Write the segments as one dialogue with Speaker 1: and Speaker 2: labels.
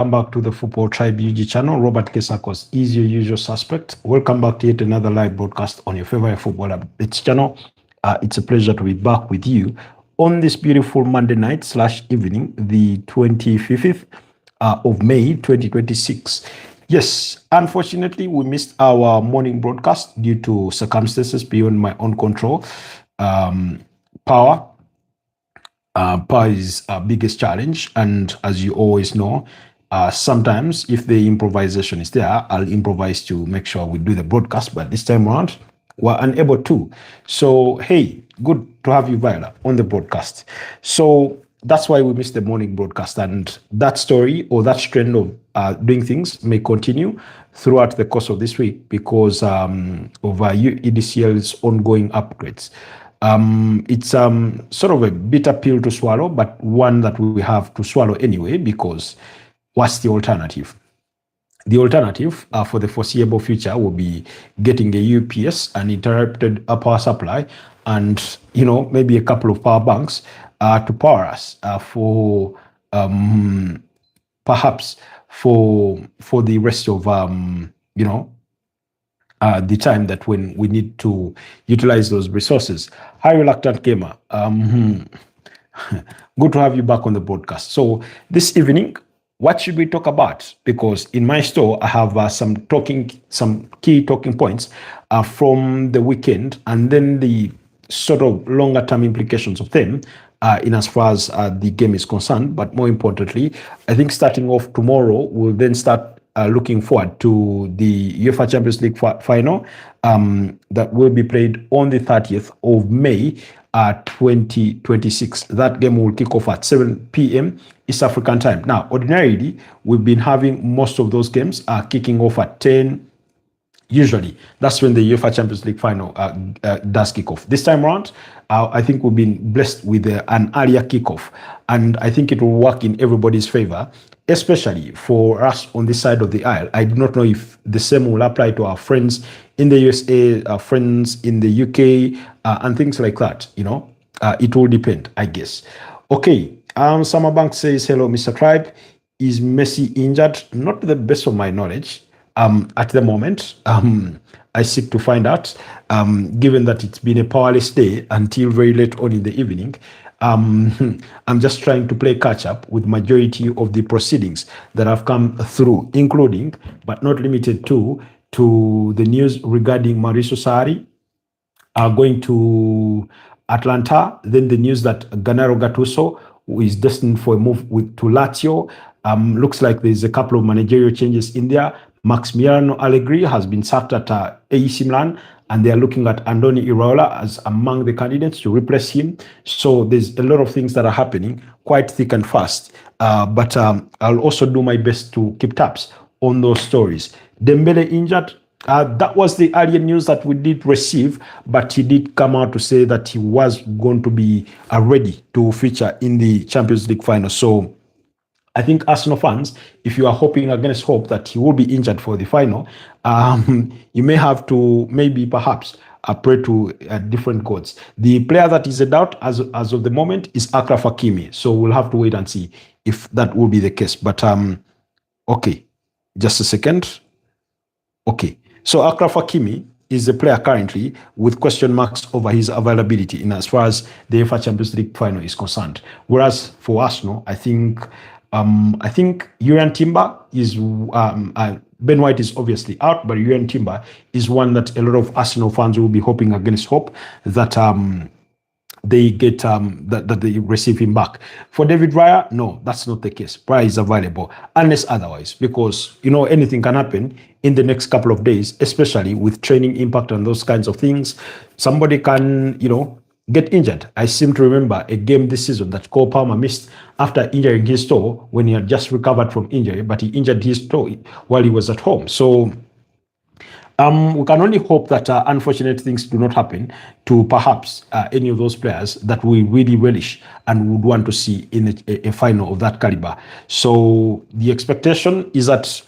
Speaker 1: Welcome back to the Football Tribe UG channel. Robert Kesakos is your usual suspect. Welcome back to yet another live broadcast on your favorite football updates channel. It's a pleasure to be back with you on this beautiful Monday night / evening, the 25th of May 2026. Yes, unfortunately, we missed our morning broadcast due to circumstances beyond my own control. Power is our biggest challenge, and as you always know, sometimes if the improvisation is there, I'll improvise to make sure we do the broadcast, but this time around we're unable to. So hey, good to have you, Viola, on the broadcast. So that's why we missed the morning broadcast, and that story or that trend of doing things may continue throughout the course of this week because of EDCL's ongoing upgrades. It's sort of a bitter pill to swallow, but one that we have to swallow anyway, because what's the alternative? The alternative for the foreseeable future will be getting a UPS, an interrupted power supply, and maybe a couple of power banks to power us for perhaps for the rest of the time that when we need to utilize those resources. Hi, Reluctant Gamer. Good to have you back on the broadcast. So this evening, what should we talk about? Because in my store, I have some key talking points from the weekend, and then the sort of longer term implications of them in as far as the game is concerned. But more importantly, I think starting off tomorrow, we'll then start looking forward to the UEFA Champions League final that will be played on the 30th of May 2026. That game will kick off at 7 p.m. East African time. Now, ordinarily, we've been having most of those games kicking off at 10. Usually, that's when the UEFA Champions League final does kick off. This time around, I think we've been blessed with an earlier kickoff, and I think it will work in everybody's favor, especially for us on this side of the aisle. I do not know if the same will apply to our friends in the USA, our friends in the UK, and things like that. It will depend, I guess. Okay, Summerbank says, hello, Mr. Tribe. Is Messi injured? Not to the best of my knowledge. At the moment, I seek to find out, given that it's been a powerless day until very late on in the evening. I'm just trying to play catch up with majority of the proceedings that have come through, including, but not limited to the news regarding Mauricio Sarri going to Atlanta, then the news that Gennaro Gattuso, who is destined for a move to Lazio, looks like there's a couple of managerial changes in there. Massimiliano Allegri has been sacked at AC Milan, and they are looking at Andoni Iraola as among the candidates to replace him. So there's a lot of things that are happening quite thick and fast. But I'll also do my best to keep tabs on those stories. Dembele injured. That was the earlier news that we did receive, but he did come out to say that he was going to be ready to feature in the Champions League final. So I think Arsenal fans, if you are hoping against hope that he will be injured for the final, you may have to perhaps pray to different gods. The player that is a doubt as of the moment is Achraf Hakimi. So we'll have to wait and see if that will be the case. But okay, just a second. Okay, so Achraf Hakimi is a player currently with question marks over his availability in as far as the UEFA Champions League final is concerned. Whereas for Arsenal, I think Jurriën Timber is Ben White is obviously out, but Jurriën Timber is one that a lot of Arsenal fans will be hoping against hope that they get that they receive him back. For David Raya, no, that's not the case. Raya is available unless otherwise, because anything can happen in the next couple of days, especially with training impact and those kinds of things. Somebody can get injured. I seem to remember a game this season that Cole Palmer missed after injuring his toe when he had just recovered from injury, but he injured his toe while he was at home. So we can only hope that unfortunate things do not happen to perhaps any of those players that we really relish and would want to see in a final of that caliber. So the expectation is that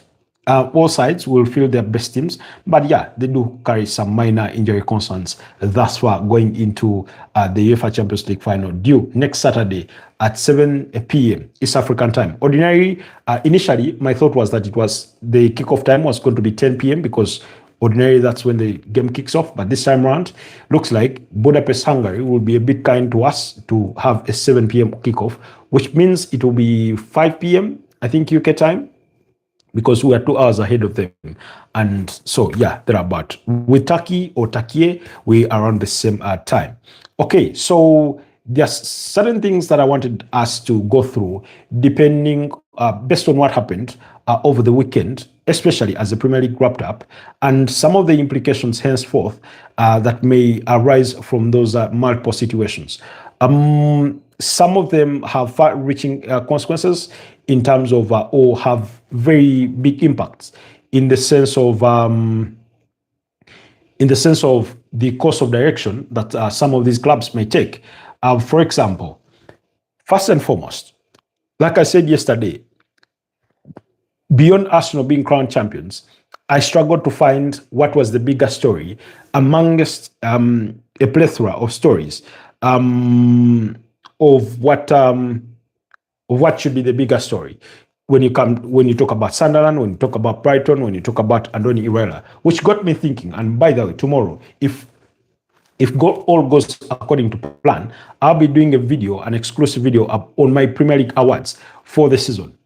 Speaker 1: All sides will field their best teams, but yeah, they do carry some minor injury concerns thus far going into the UEFA Champions League final due next Saturday at 7 p.m. East African time. Ordinarily, initially, my thought was that the kickoff time was going to be 10 p.m. because ordinarily that's when the game kicks off, but this time around, looks like Budapest, Hungary will be a bit kind to us to have a 7 p.m. kickoff, which means it will be 5 p.m., I think, UK time, because we are 2 hours ahead of them. And so, yeah, they're about. With Turkey or Turkey, we are around the same time. Okay, so there's certain things that I wanted us to go through, depending, based on what happened over the weekend, especially as the Premier League wrapped up, and some of the implications henceforth that may arise from those multiple situations. Some of them have far-reaching consequences in terms of, or have very big impacts in the sense of the course of direction that some of these clubs may take. For example, first and foremost, like I said yesterday, beyond Arsenal being crowned champions, I struggled to find what was the bigger story amongst a plethora of stories of what should be the bigger story when you talk about Sunderland, when you talk about Brighton, when you talk about Andoni Iraola, which got me thinking. And by the way, tomorrow, if all goes according to plan, I'll be doing an exclusive video on my Premier League awards for the season.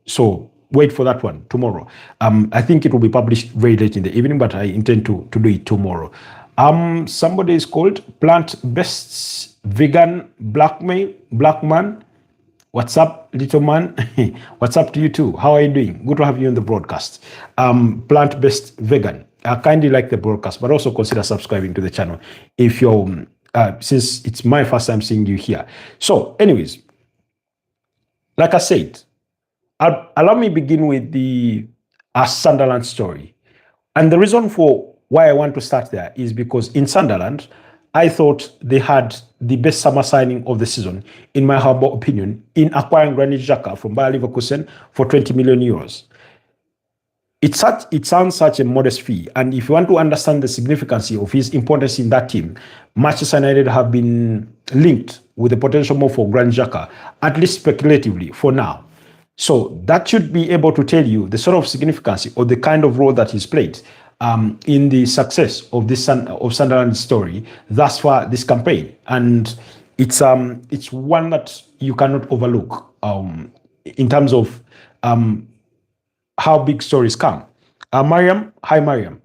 Speaker 1: So wait for that one tomorrow. I think it will be published very late in the evening, but I intend to do it tomorrow. Somebody is called Plant Best Vegan Black Man. What's up, little man? What's up to you too? How are you doing? Good to have you on the broadcast. Plant-based vegan. I kindly like the broadcast, but also consider subscribing to the channel if you're, since it's my first time seeing you here. So anyways, like I said, allow me begin with the Sunderland story. And the reason for why I want to start there is because in Sunderland, I thought they had the best summer signing of the season, in my humble opinion, in acquiring Granit Xhaka from Bayer Leverkusen for 20 million euros. It sounds such a modest fee, and if you want to understand the significance of his importance in that team, Manchester United have been linked with the potential move for Granit Xhaka, at least speculatively for now. So that should be able to tell you the sort of significance or the kind of role that he's played in the success of this of Sunderland's story thus far this campaign, and it's one that you cannot overlook in terms of how big stories come. Mariam, hi Mariam.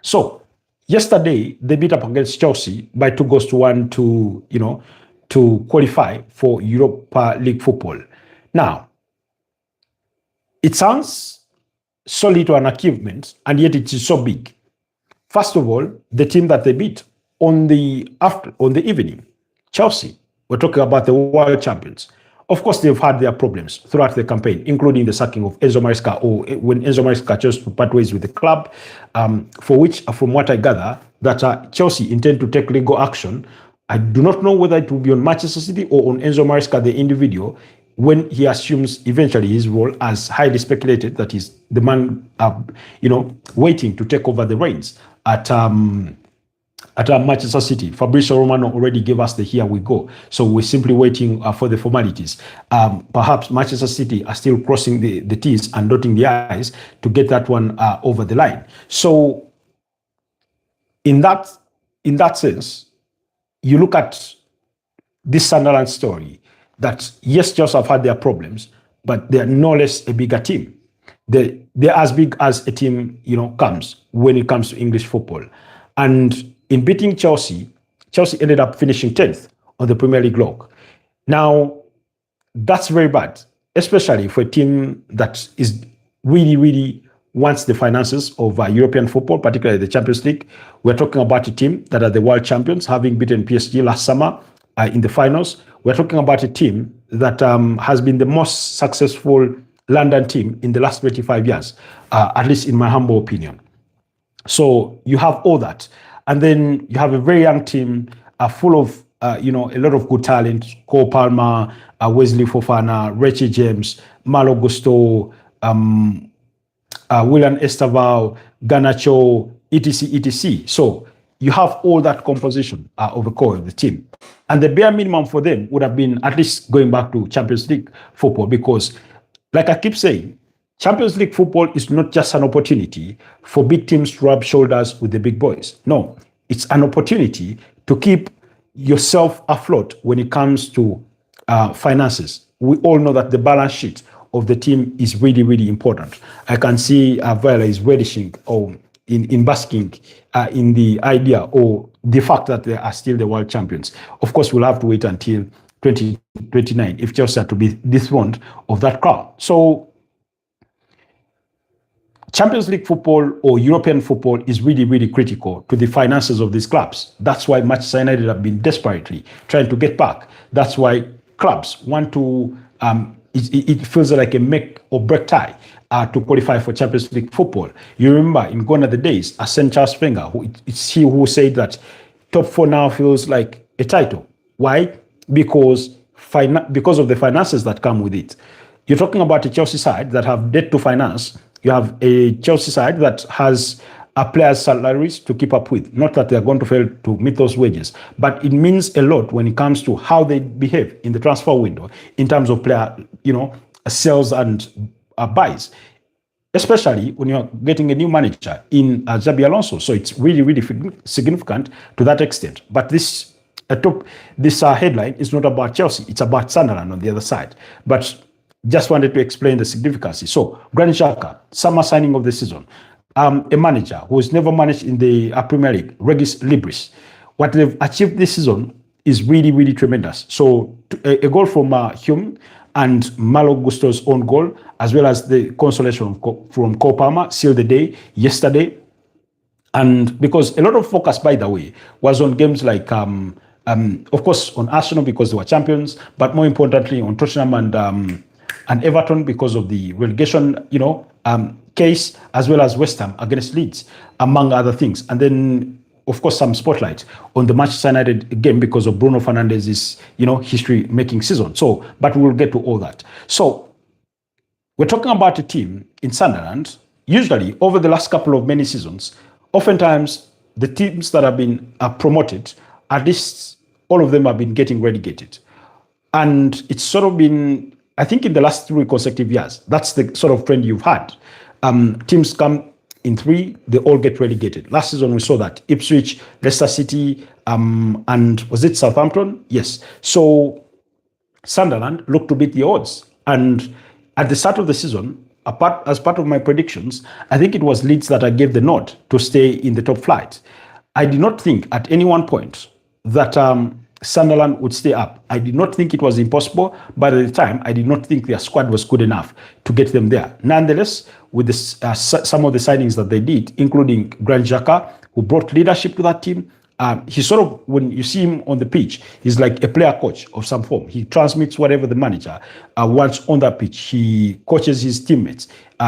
Speaker 1: So yesterday they beat up against Chelsea by 2-1 to qualify for Europa League football. Now, it sounds so little an achievement, and yet it is so big. First of all, the team that they beat on the evening, Chelsea, we're talking about the world champions. Of course, they've had their problems throughout the campaign, including the sacking of Enzo Maresca, or when Enzo Maresca chose to part ways with the club, for which, from what I gather, that Chelsea intend to take legal action. I do not know whether it will be on Manchester City or on Enzo Maresca, the individual, when he assumes eventually his role, as highly speculated that he's the man, waiting to take over the reins at Manchester City. Fabrizio Romano already gave us the here we go. So we're simply waiting for the formalities. Perhaps Manchester City are still crossing the T's and dotting the I's to get that one over the line. So in that sense, you look at this Sunderland story, that yes, Chelsea have had their problems, but they're no less a bigger team. They're as big as a team, comes when it comes to English football. And in beating Chelsea ended up finishing 10th on the Premier League log. Now, that's very bad, especially for a team that is really, really wants the finances of European football, particularly the Champions League. We're talking about a team that are the world champions, having beaten PSG last summer in the finals. We're talking about a team that has been the most successful London team in the last 25 years, at least in my humble opinion. So you have all that. And then you have a very young team full of, a lot of good talent. Cole Palmer, Wesley Fofana, Richie James, Malo Gusto, William Estaval, Garnacho, etc., etc. So you have all that composition of the core of the team. And the bare minimum for them would have been at least going back to Champions League football because, like I keep saying, Champions League football is not just an opportunity for big teams to rub shoulders with the big boys. No, it's an opportunity to keep yourself afloat when it comes to finances. We all know that the balance sheet of the team is really, really important. I can see Viola is relishing in basking in the idea or the fact that they are still the world champions. Of course, we'll have to wait until 2029 if Chelsea are to be dethroned of that crown. So Champions League football or European football is really, really critical to the finances of these clubs. That's why Manchester United have been desperately trying to get back. That's why clubs want to, it feels like a make or break tie to qualify for Champions League football. You remember in gone are the days, Arsene Charles Wenger, it's he who said that top four now feels like a title. Why? Because of the finances that come with it. You're talking about a Chelsea side that have debt to finance. You have a Chelsea side that has players' salaries to keep up with. Not that they're going to fail to meet those wages, but it means a lot when it comes to how they behave in the transfer window in terms of player, sales and buys, especially when you're getting a new manager in Xabi Alonso. So it's really, really significant to that extent. But this headline is not about Chelsea. It's about Sunderland on the other side. But just wanted to explain the significance. So Granit Xhaka, summer signing of the season, a manager who has never managed in the Premier League, Regis Libris. What they've achieved this season is really, really tremendous. So a goal from Hume and Malo Gusto's own goal, as well as the consolation from Cole Palmer, sealed the day yesterday. And because a lot of focus, by the way, was on games like, of course, on Arsenal because they were champions, but more importantly on Tottenham and Everton because of the relegation, case, as well as West Ham against Leeds, among other things. And then, of course, some spotlight on the Manchester United game because of Bruno Fernandes's, history-making season. So, but we'll get to all that. So, we're talking about a team in Sunderland. Usually, over the last couple of many seasons, oftentimes the teams that have been promoted, at least all of them have been getting relegated. And it's sort of been, I think in the last 3 consecutive years, that's the sort of trend you've had. Teams come in 3, they all get relegated. Last season, we saw that. Ipswich, Leicester City, and was it Southampton? Yes. So Sunderland looked to beat the odds. And at the start of the season, as part of my predictions, I think it was Leeds that I gave the nod to stay in the top flight. I did not think at any one point that Sunderland would stay up. I did not think it was impossible, but at the time, I did not think their squad was good enough to get them there. Nonetheless, with some of the signings that they did, including Granit Xhaka, who brought leadership to that team, he sort of, when you see him on the pitch, he's like a player coach of some form. He transmits whatever the manager wants on that pitch. He coaches his teammates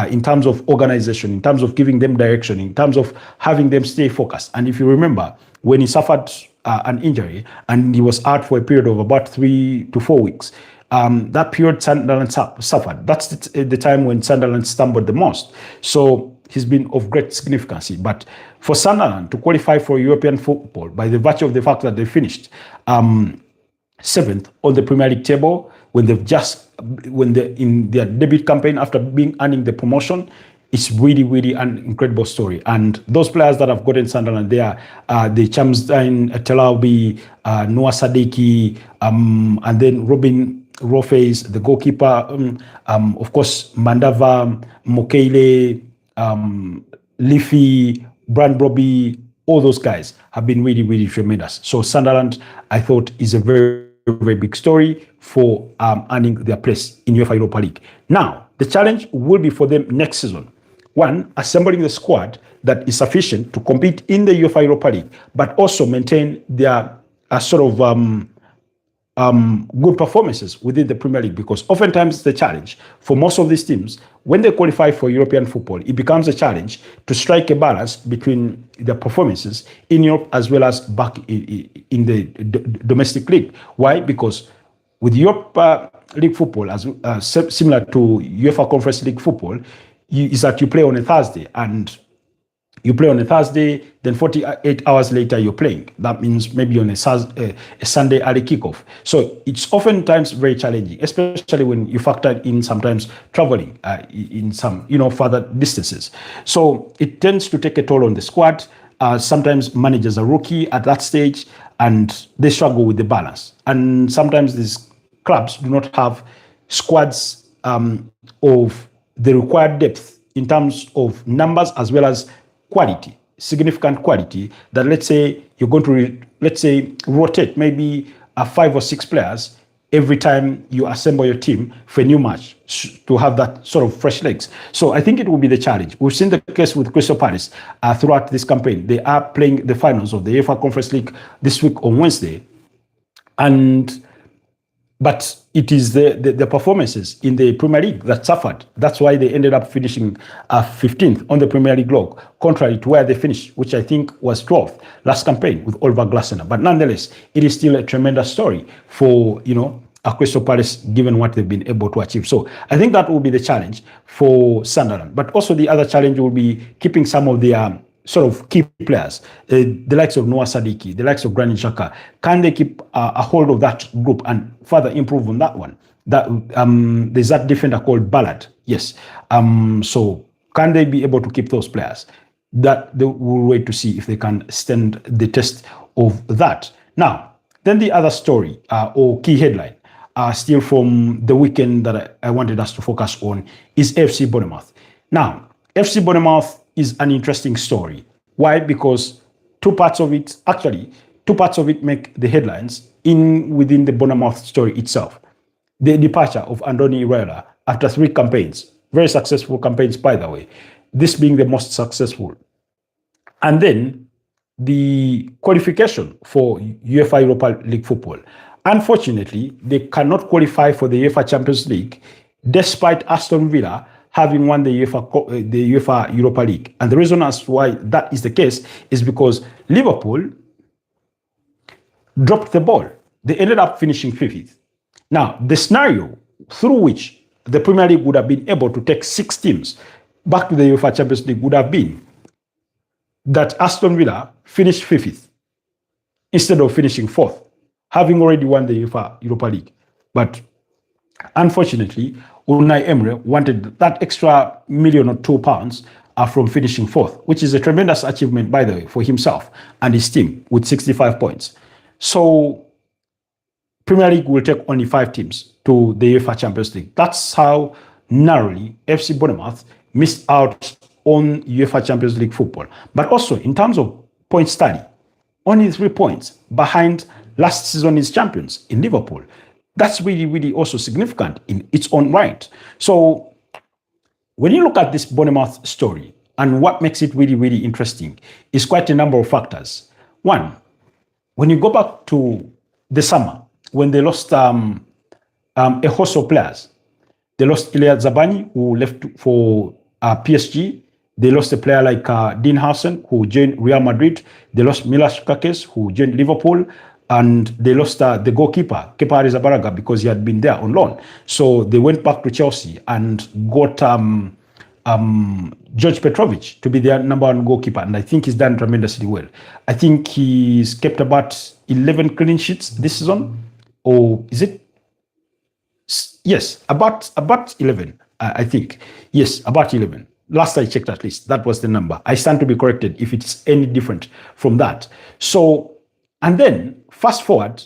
Speaker 1: in terms of organization, in terms of giving them direction, in terms of having them stay focused. And if you remember, when he suffered an injury and he was out for a period of about 3 to 4 weeks, that period Sunderland suffered. That's the time when Sunderland stumbled the most. So he's been of great significance. But for Sunderland to qualify for European football by the virtue of the fact that they finished 7th on the Premier League table when they're in their debut campaign after earning the promotion, it's really, really an incredible story. And those players that have gotten Sunderland there, the Chamstein, Telaubi, Noah Sadiki, and then Robin Rofes, the goalkeeper, of course, Mandava, Mokele, Leafy, Brand Robbie, all those guys have been really, really tremendous. So Sunderland, I thought, is a very, very big story for earning their place in UEFA Europa League. Now, the challenge will be for them next season. 1, assembling the squad that is sufficient to compete in the UEFA Europa League, but also maintain their good performances within the Premier League, because oftentimes the challenge for most of these teams, when they qualify for European football, it becomes a challenge to strike a balance between their performances in Europe as well as back in the domestic league. Why? Because with Europa League football, as similar to UEFA Conference League football, is that you play on a Thursday, and you play on a Thursday, then 48 hours later you're playing. That means maybe on a Sunday early kickoff. So it's oftentimes very challenging, especially when you factor in sometimes traveling in some further distances. So it tends to take a toll on the squad. Sometimes managers are rookie at that stage, and they struggle with the balance. And sometimes these clubs do not have squads of the required depth in terms of numbers as well as quality, significant quality, that let's say you're going to rotate maybe 5 or 6 players every time you assemble your team for a new match to have that sort of fresh legs. So I think it will be the challenge. We've seen the case with Crystal Palace throughout this campaign. They are playing the finals of the UEFA Conference League this week on Wednesday, but it is the performances in the Premier League that suffered. That's why they ended up finishing 15th on the Premier League log, contrary to where they finished, which I think was 12th last campaign with Oliver Glasner. But nonetheless, it is still a tremendous story for Crystal Palace, given what they've been able to achieve. So I think that will be the challenge for Sunderland. But also the other challenge will be keeping some of their sort of key players, the likes of Noah Sadiki, the likes of Granit Xhaka. Can they keep a hold of that group and further improve on that one? That there's that defender called Ballard. Yes. So can they be able to keep those players? That they will wait to see if they can stand the test of that. Now, then the other story or key headline, still from the weekend that I wanted us to focus on, is FC Bournemouth. Now, FC Bournemouth is an interesting story. Why? Because two parts of it make the headlines within the Bournemouth story itself. The departure of Andoni Iraola after 3 campaigns, very successful campaigns, by the way, this being the most successful. And then the qualification for UEFA Europa League football. Unfortunately, they cannot qualify for the UEFA Champions League despite Aston Villa having won the UEFA Europa League. And the reason as to why that is the case is because Liverpool dropped the ball. They ended up finishing 5th. Now, the scenario through which the Premier League would have been able to take 6 teams back to the UEFA Champions League would have been that Aston Villa finished 5th instead of finishing 4th, having already won the UEFA Europa League. But unfortunately, Unai Emery wanted that extra £1 or £2 from finishing 4th, which is a tremendous achievement, by the way, for himself and his team with 65 points. So Premier League will take only 5 teams to the UEFA Champions League. That's how narrowly FC Bournemouth missed out on UEFA Champions League football. But also in terms of point tally, only 3 points behind last season's champions in Liverpool. That's really, really also significant in its own right. So when you look at this Bournemouth story, and what makes it really, really interesting is quite a number of factors. One, when you go back to the summer, when they lost a host of players, they lost Ilya Zabani, who left for PSG. They lost a player like Dean Howson, who joined Real Madrid. They lost Milas Kakis, who joined Liverpool. And they lost the goalkeeper, Kepa Arrizabalaga, because he had been there on loan. So they went back to Chelsea and got George Petrovic to be their number 1 goalkeeper. And I think he's done tremendously well. I think he's kept about 11 clean sheets this season. Or is it? Yes, about 11, I think. Yes, about 11. Last I checked, at least, that was the number. I stand to be corrected if it's any different from that. So, and then fast forward,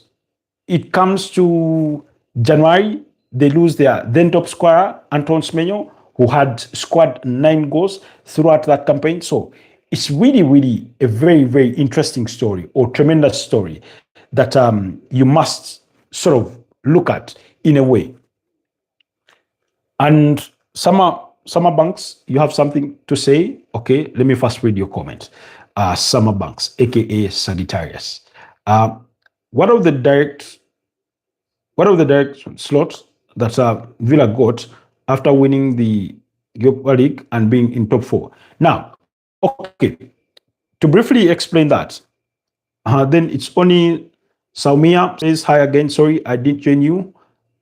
Speaker 1: it comes to January, they lose their then top scorer, Antoine Semenyo, who had scored 9 goals throughout that campaign. So it's really, really a very, very interesting story, or tremendous story, that you must sort of look at in a way. And Summer Banks, you have something to say? Okay, let me first read your comment. Summer Banks, aka Sagittarius. What of the direct slots that Villa got after winning the Europa League and being in top 4? Now, okay, to briefly explain that, then it's only Saumia says hi again. Sorry, I didn't join you.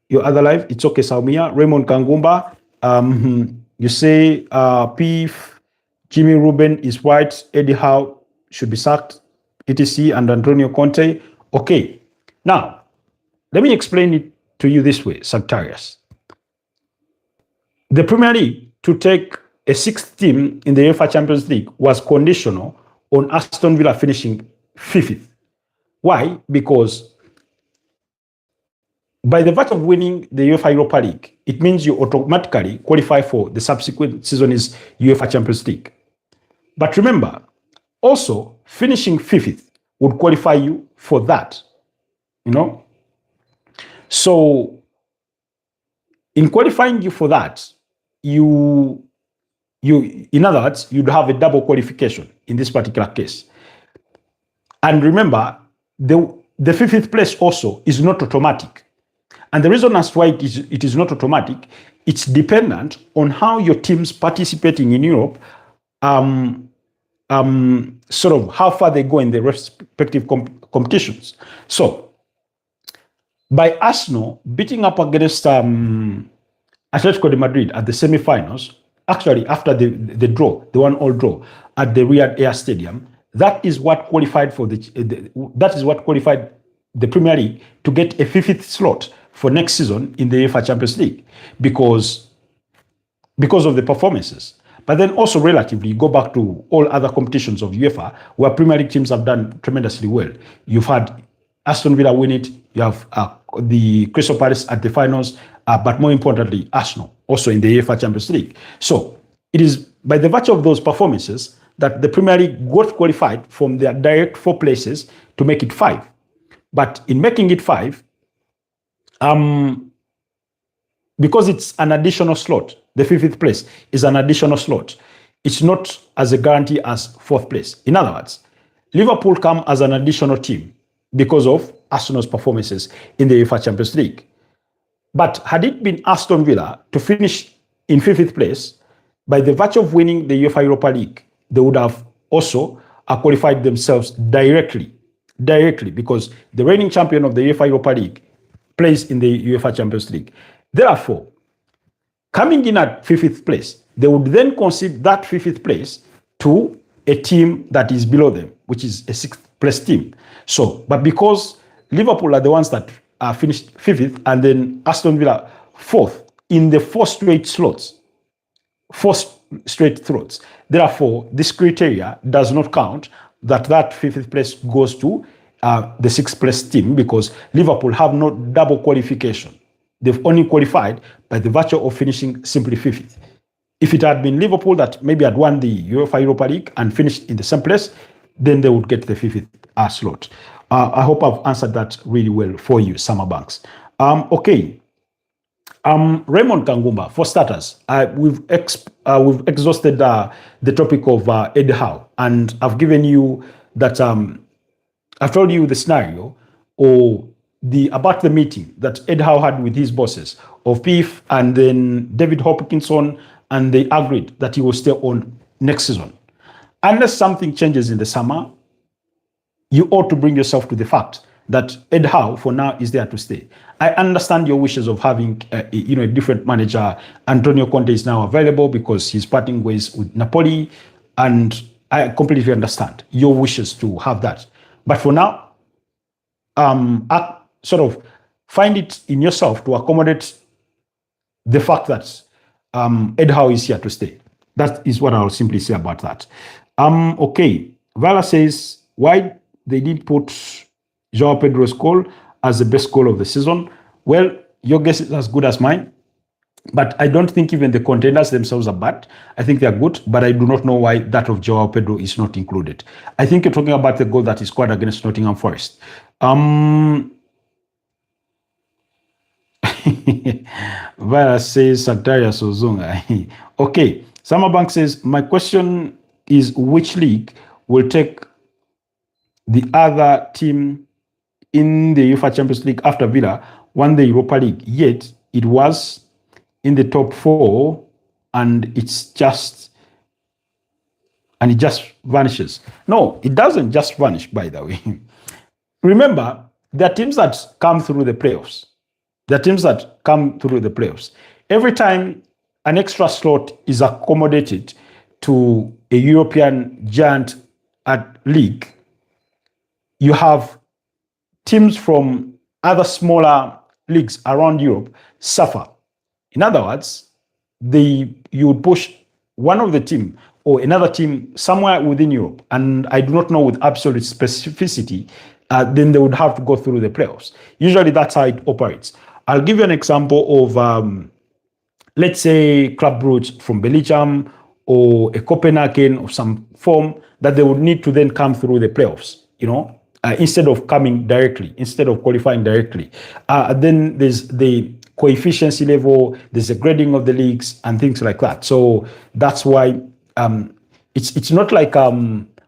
Speaker 1: Your other live. It's okay, Saumia. Raymond Kangumba. You say P, Jimmy Ruben is white, Eddie Howe should be sacked, etc., and Antonio Conte. Okay. Now, let me explain it to you this way, Sagittarius. The Premier League to take a sixth team in the UEFA Champions League was conditional on Aston Villa finishing fifth. Why? Because by the virtue of winning the UEFA Europa League, it means you automatically qualify for the subsequent season's UEFA Champions League. But remember, also finishing fifth would qualify you for that, you know? So in qualifying you for that, you in other words, you'd have a double qualification in this particular case. And remember, the fifth place also is not automatic. And the reason as why it is not automatic, it's dependent on how your teams participating in Europe, sort of how far they go in the respective competitions. So, by Arsenal beating up against Atletico de Madrid at the semi-finals, actually after the draw, the 1-1 draw at the Riyadh Air Stadium, that is what qualified for that is what qualified the Premier League to get a fifth slot for next season in the UEFA Champions League because of the performances. But then also relatively, go back to all other competitions of UEFA where Premier League teams have done tremendously well. You've had Aston Villa win it. You have the Crystal Palace at the finals, but more importantly, Arsenal also in the UEFA Champions League. So it is by the virtue of those performances that the Premier League got qualified from their direct 4 places to make it 5. But in making it 5, because it's an additional slot, the 5th place is an additional slot. It's not as a guarantee as 4th place. In other words, Liverpool come as an additional team because of Arsenal's performances in the UEFA Champions League. But had it been Aston Villa to finish in 5th place, by the virtue of winning the UEFA Europa League, they would have also qualified themselves directly, because the reigning champion of the UEFA Europa League plays in the UEFA Champions League. Therefore, coming in at 5th place, they would then concede that 5th place to a team that is below them, which is a 6th place team. So, but because Liverpool are the ones that finished 5th and then Aston Villa 4th in the 4 straight slots, therefore, this criteria does not count that 5th place goes to the 6th place team because Liverpool have no double qualification. They've only qualified by the virtue of finishing simply 5th. If it had been Liverpool that maybe had won the UEFA Europa League and finished in the same place, then they would get the 5th slot. I hope I've answered that really well for you, Summer Banks. Okay. Raymond Kangumba, for starters, we've exhausted the topic of Eddie Howe, and I've given you that. I've told you the scenario or about the meeting that Eddie Howe had with his bosses of PIF and then David Hopkinson, and they agreed that he will stay on next season. Unless something changes in the summer, you ought to bring yourself to the fact that Eddie Howe, for now, is there to stay. I understand your wishes of having a different manager. Antonio Conte is now available because he's parting ways with Napoli, and I completely understand your wishes to have that. But for now, sort of find it in yourself to accommodate the fact that Eddie Howe is here to stay. That is what I'll simply say about that. Okay, Vala says, why they didn't put Joao Pedro's goal as the best goal of the season? Well, your guess is as good as mine, but I don't think even the contenders themselves are bad. I think they are good, but I do not know why that of Joao Pedro is not included. I think you're talking about the goal that he scored against Nottingham Forest. Vara says Santarius Ozunga. Okay, Summerbank says, my question is which league will take the other team in the UEFA Champions League after Villa won the Europa League, yet it was in the top 4 and it just vanishes. No, it doesn't just vanish, by the way. Remember, there are teams that come through the playoffs. Every time an extra slot is accommodated to a European giant at league, you have teams from other smaller leagues around Europe suffer. In other words, you would push one of the team or another team somewhere within Europe, and I do not know with absolute specificity, then they would have to go through the playoffs. Usually that's how it operates. I'll give you an example of, let's say, Club Brugge from Belgium or a Copenhagen of some form that they would need to then come through the playoffs, instead of coming directly, instead of qualifying directly. Then there's the coefficiency level, there's a grading of the leagues and things like that. So that's why it's not like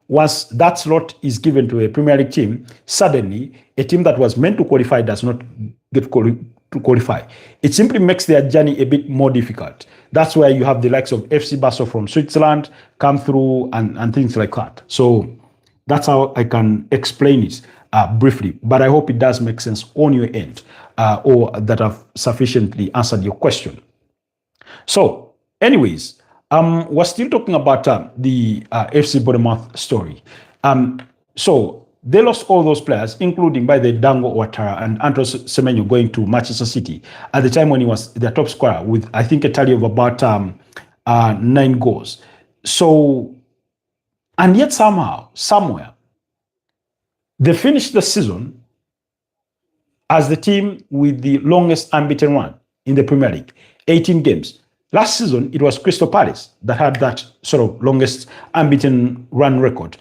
Speaker 1: once that slot is given to a Premier League team, suddenly a team that was meant to qualify does not get to qualify. It simply makes their journey a bit more difficult. That's why you have the likes of FC Basel from Switzerland come through and things like that. So that's how I can explain it briefly, but I hope it does make sense on your end, or that I've sufficiently answered your question. So anyways, we're still talking about the FC Bournemouth story. So they lost all those players, including by the Dango Ouattara and Andros Semenyo going to Manchester City at the time when he was their top scorer with, I think, a tally of about 9 goals. So, and yet somehow, somewhere, they finished the season as the team with the longest unbeaten run in the Premier League, 18 games. Last season, it was Crystal Palace that had that sort of longest unbeaten run record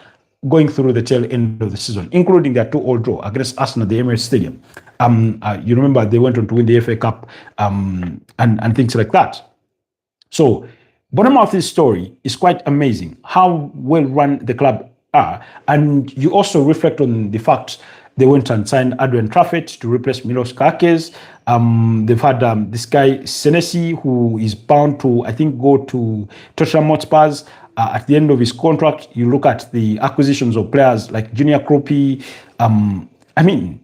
Speaker 1: going through the tail end of the season, including their 2-2 draw against Arsenal at the Emirates Stadium. You remember they went on to win the FA Cup and things like that. So Bournemouth's story is quite amazing, how well run the club are. And you also reflect on the fact they went and signed Adrian Trafford to replace Milos Kerkez. They've had this guy, Senesi, who is bound to, I think, go to Tottenham Hotspur. At the end of his contract, you look at the acquisitions of players like Junior Kroppi. I mean,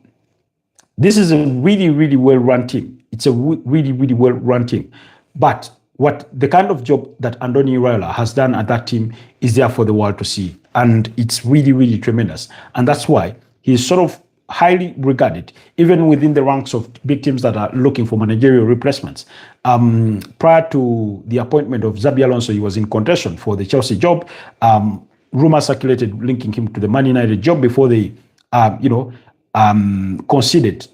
Speaker 1: this is a really, really well-run team. It's a really, really well-run team. But what the kind of job that Andoni Iraola has done at that team is there for the world to see. And it's really, really tremendous. And that's why he's sort of highly regarded, even within the ranks of big teams that are looking for managerial replacements. Prior to the appointment of Xabi Alonso, he was in contention for the Chelsea job. Rumors circulated linking him to the Man United job before they, conceded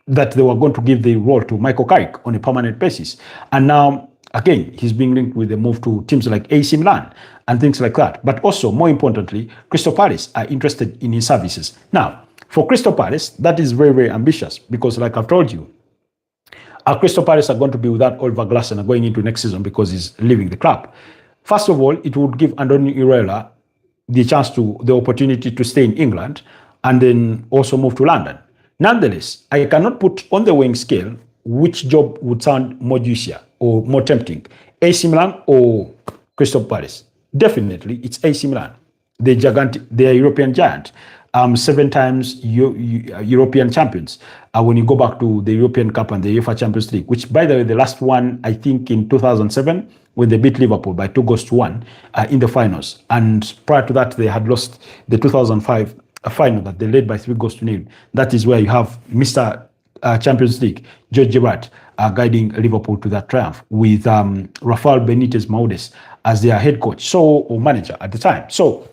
Speaker 1: that they were going to give the role to Michael Carrick on a permanent basis. And now, again, he's being linked with the move to teams like AC Milan and things like that. But also, more importantly, Crystal Palace are interested in his services. Now, for Crystal Palace, that is very, very ambitious because, like I've told you, Crystal Palace are going to be without Oliver Glasner going into next season because he's leaving the club. First of all, it would give Andoni Iraola the opportunity to stay in England and then also move to London. Nonetheless, I cannot put on the weighing scale which job would sound more juicier or more tempting, AC Milan or Crystal Palace. Definitely, it's AC Milan, the European giant, 7 times European champions. When you go back to the European Cup and the UEFA Champions League, which, by the way, the last one, I think, in 2007, when they beat Liverpool by 2-1 in the finals. And prior to that, they had lost the 2005 final that they led by 3-0. That is where you have Mr. Champions League, George Gerrard, guiding Liverpool to that triumph with Rafael Benitez Maudes as their head coach, or manager at the time. So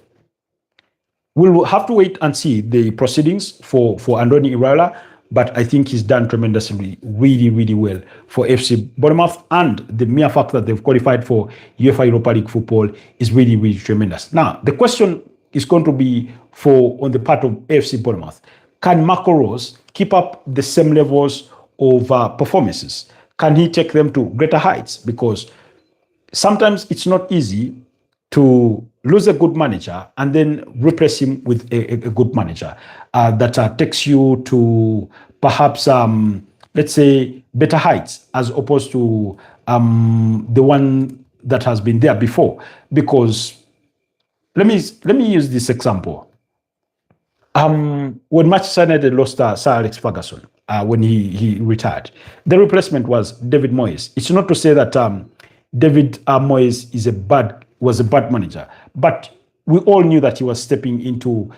Speaker 1: we'll have to wait and see the proceedings for Andoni Iraola, but I think he's done tremendously, really, really well for FC Bournemouth, and the mere fact that they've qualified for UEFA Europa League football is really, really tremendous. Now, the question is going to be on the part of FC Bournemouth. Can Marco Rose keep up the same levels of performances? Can he take them to greater heights? Because sometimes it's not easy to lose a good manager and then replace him with a good manager that takes you to perhaps, let's say, better heights as opposed to the one that has been there before. Because let me use this example. When Manchester United lost Sir Alex Ferguson, when he retired. The replacement was David Moyes. It's not to say that David Moyes was a bad manager, but we all knew that he was stepping into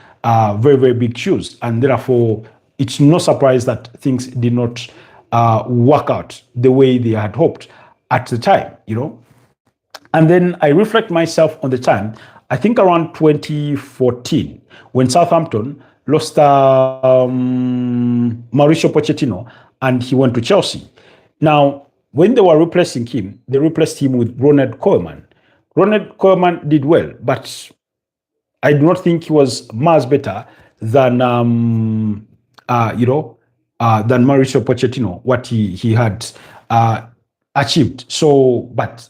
Speaker 1: very, very big shoes, and therefore it's no surprise that things did not work out the way they had hoped at the time, And then I reflect myself on the time, I think around 2014, when Southampton lost Mauricio Pochettino and he went to Chelsea. Now, when they were replacing him, they replaced him with Ronald Koeman. Ronald Koeman did well, but I do not think he was much better than than Mauricio Pochettino, what he had achieved. So, but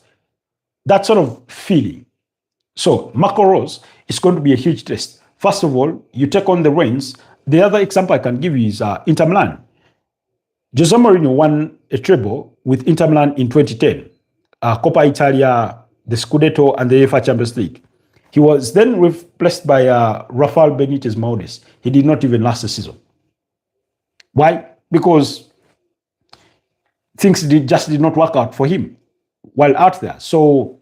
Speaker 1: that sort of feeling. So, Marco Rose is going to be a huge test. First of all, you take on the reins. The other example I can give you is Inter Milan. Jose Mourinho won a treble with Inter Milan in 2010, Coppa Italia, the Scudetto, and the UEFA Champions League. He was then replaced by Rafael Benitez Maudis. He did not even last the season. Why? Because things just did not work out for him while out there. So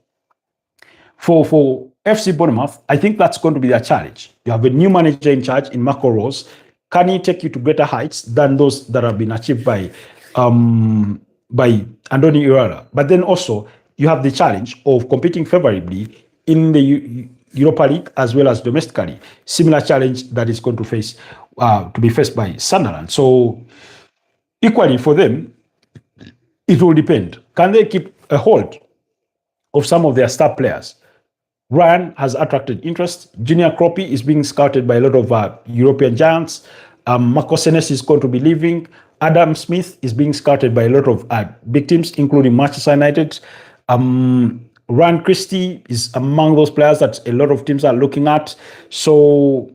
Speaker 1: for FC Bournemouth, I think that's going to be their challenge. You have a new manager in charge in Marco Rose. Can he take you to greater heights than those that have been achieved by Andoni Iraola? But then also, you have the challenge of competing favorably in the Europa League as well as domestically. Similar challenge that is going to be faced by Sunderland. So equally for them, it will depend. Can they keep a hold of some of their star players? Ryan has attracted interest. Junior Kropi is being scouted by a lot of European giants. Marco Senesi is going to be leaving. Adam Smith is being scouted by a lot of big teams, including Manchester United. Ryan Christie is among those players that a lot of teams are looking at. So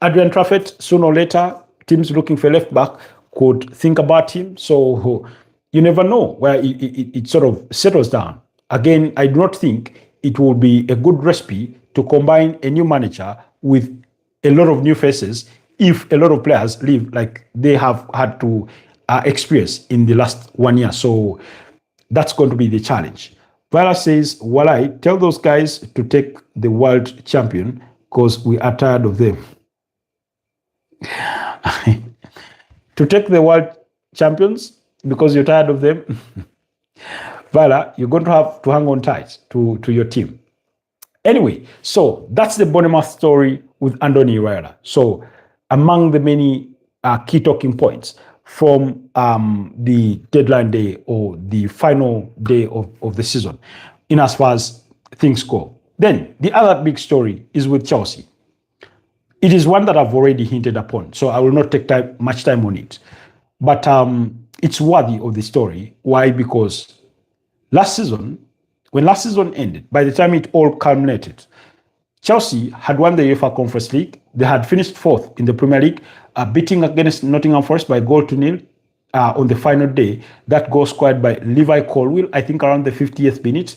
Speaker 1: Adrian Trafford, sooner or later, teams looking for left back could think about him. So you never know where it sort of settles down. Again, I do not think it will be a good recipe to combine a new manager with a lot of new faces if a lot of players leave like they have had to experience in the last 1 year. So that's going to be the challenge. Vela says, Walai, tell those guys to take the world champion because we are tired of them. To take the world champions because you're tired of them? Vela, you're going to have to hang on tight to your team. Anyway, so that's the Bournemouth story with Andoni Iraola. So among the many key talking points from the deadline day or the final day of the season in as far as things go. Then the other big story is with Chelsea. It is one that I've already hinted upon, so I will not take much time on it. But it's worthy of the story. Why? Because when last season ended, by the time it all culminated, Chelsea had won the UEFA Conference League. They had finished fourth in the Premier League, beating against Nottingham Forest by 1-0 on the final day. That goal scored by Levi Colwill, I think around the 50th minute,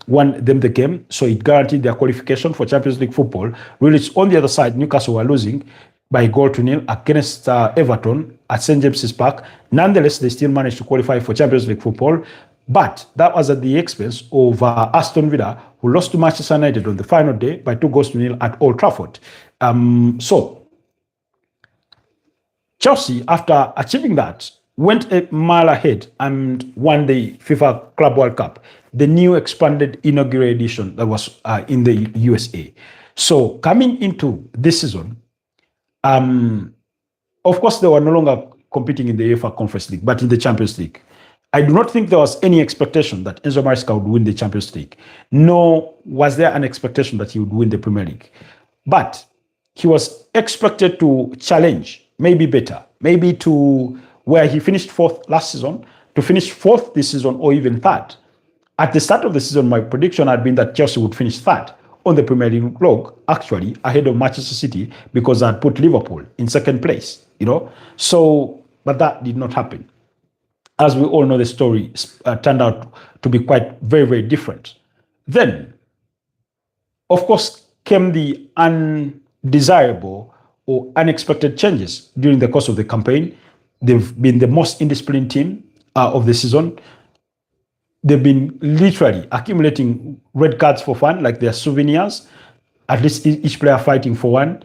Speaker 1: won them the game. So it guaranteed their qualification for Champions League football. Really, on the other side, Newcastle were losing by 1-0 against Everton at St. James's Park. Nonetheless, they still managed to qualify for Champions League football. But that was at the expense of Aston Villa, who lost to Manchester United on the final day by 2-0 at Old Trafford. So Chelsea, after achieving that, went a mile ahead and won the FIFA Club World Cup, the new expanded inaugural edition that was in the USA. So coming into this season, of course, they were no longer competing in the UEFA Conference League, but in the Champions League. I do not think there was any expectation that Enzo Maresca would win the Champions League. Nor was there an expectation that he would win the Premier League. But he was expected to challenge, maybe better, maybe to where he finished fourth last season, to finish fourth this season or even third. At the start of the season, my prediction had been that Chelsea would finish third on the Premier League log, actually ahead of Manchester City, because I had put Liverpool in second place, So, but that did not happen. As we all know, the story turned out to be quite very, very different. Then, of course, came the undesirable or unexpected changes during the course of the campaign. they've been the most indisciplined team of the season. They've been literally accumulating red cards for fun, like they're souvenirs, at least each player fighting for one,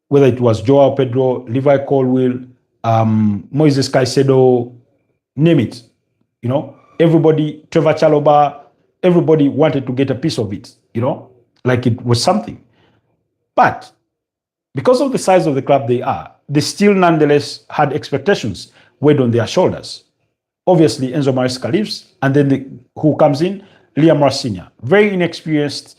Speaker 1: whether it was Joao Pedro, Levi Colwill, Moises Caicedo, name it. Everybody, Trevor Chalobah, everybody wanted to get a piece of it, like it was something. But because of the size of the club they still nonetheless had expectations weighed on their shoulders. Obviously, Enzo Maresca leaves, and then who comes in? Liam Rosinia, very inexperienced,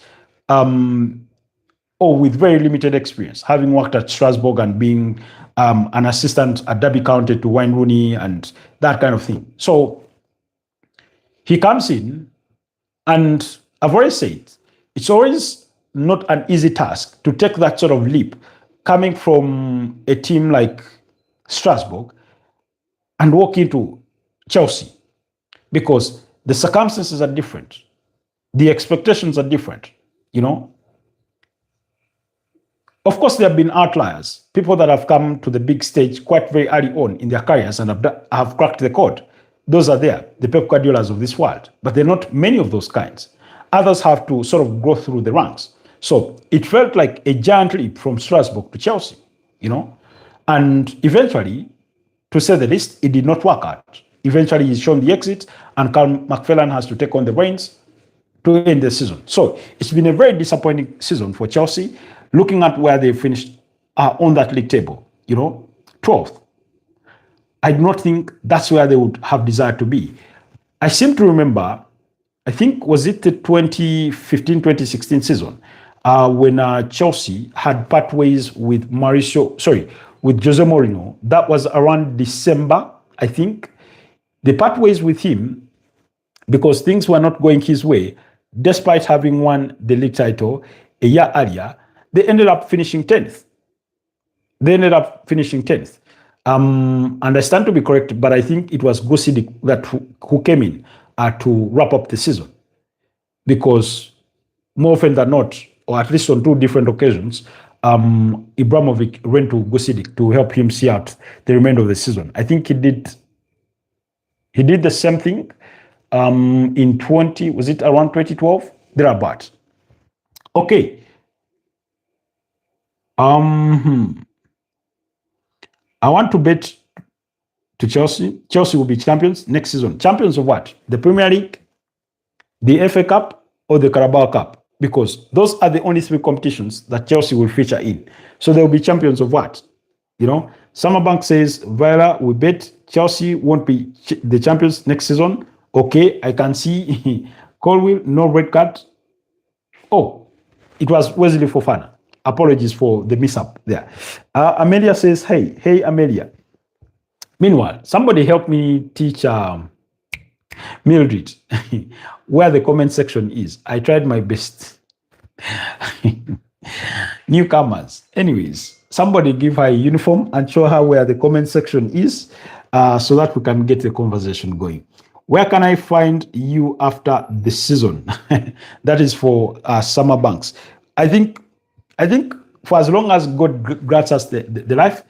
Speaker 1: or with very limited experience, having worked at Strasbourg and being an assistant at Derby County to Wayne Rooney and that kind of thing. So he comes in, and I've already said, it's always not an easy task to take that sort of leap coming from a team like Strasbourg and walk into Chelsea, because the circumstances are different. The expectations are different, Of course, there have been outliers, people that have come to the big stage quite very early on in their careers and have cracked the code. Those are there, the Pep Guardiolas of this world, but there are not many of those kinds. Others have to sort of go through the ranks. So it felt like a giant leap from Strasbourg to Chelsea, And eventually, to say the least, it did not work out. Eventually, he's shown the exit, and Carl McFarlane has to take on the reins to end the season. So it's been a very disappointing season for Chelsea, looking at where they finished on that league table, 12th. I do not think that's where they would have desired to be. I seem to remember, I think, was it the 2015-2016 season, when Chelsea had part ways with with Jose Mourinho. That was around December, I think. They part ways with him because things were not going his way, despite having won the league title a year earlier. They ended up finishing 10th. And I stand to be corrected, but I think it was Gusidik that who came in to wrap up the season, because more often than not, or at least on two different occasions, Ibrahimovic went to Gusidik to help him see out the remainder of the season. I think he did the same thing in was it around 2012? Thereabout. Okay. I want to bet to Chelsea. Chelsea will be champions next season. Champions of what? The Premier League, the FA Cup, or the Carabao Cup? Because those are the only three competitions that Chelsea will feature in. So they will be champions of what? Summerbank says, Viola, we bet Chelsea won't be the champions next season. Okay, I can see Colwill, no red card. Oh, it was Wesley Fofana. Apologies for the mishap there. Amelia says, hey, Amelia. Meanwhile, somebody help me teach Mildred where the comment section is. I tried my best. Newcomers. Anyways, somebody give her a uniform and show her where the comment section is so that we can get the conversation going. Where can I find you after the season? That is for Summer Banks. I think for as long as God grants us the life,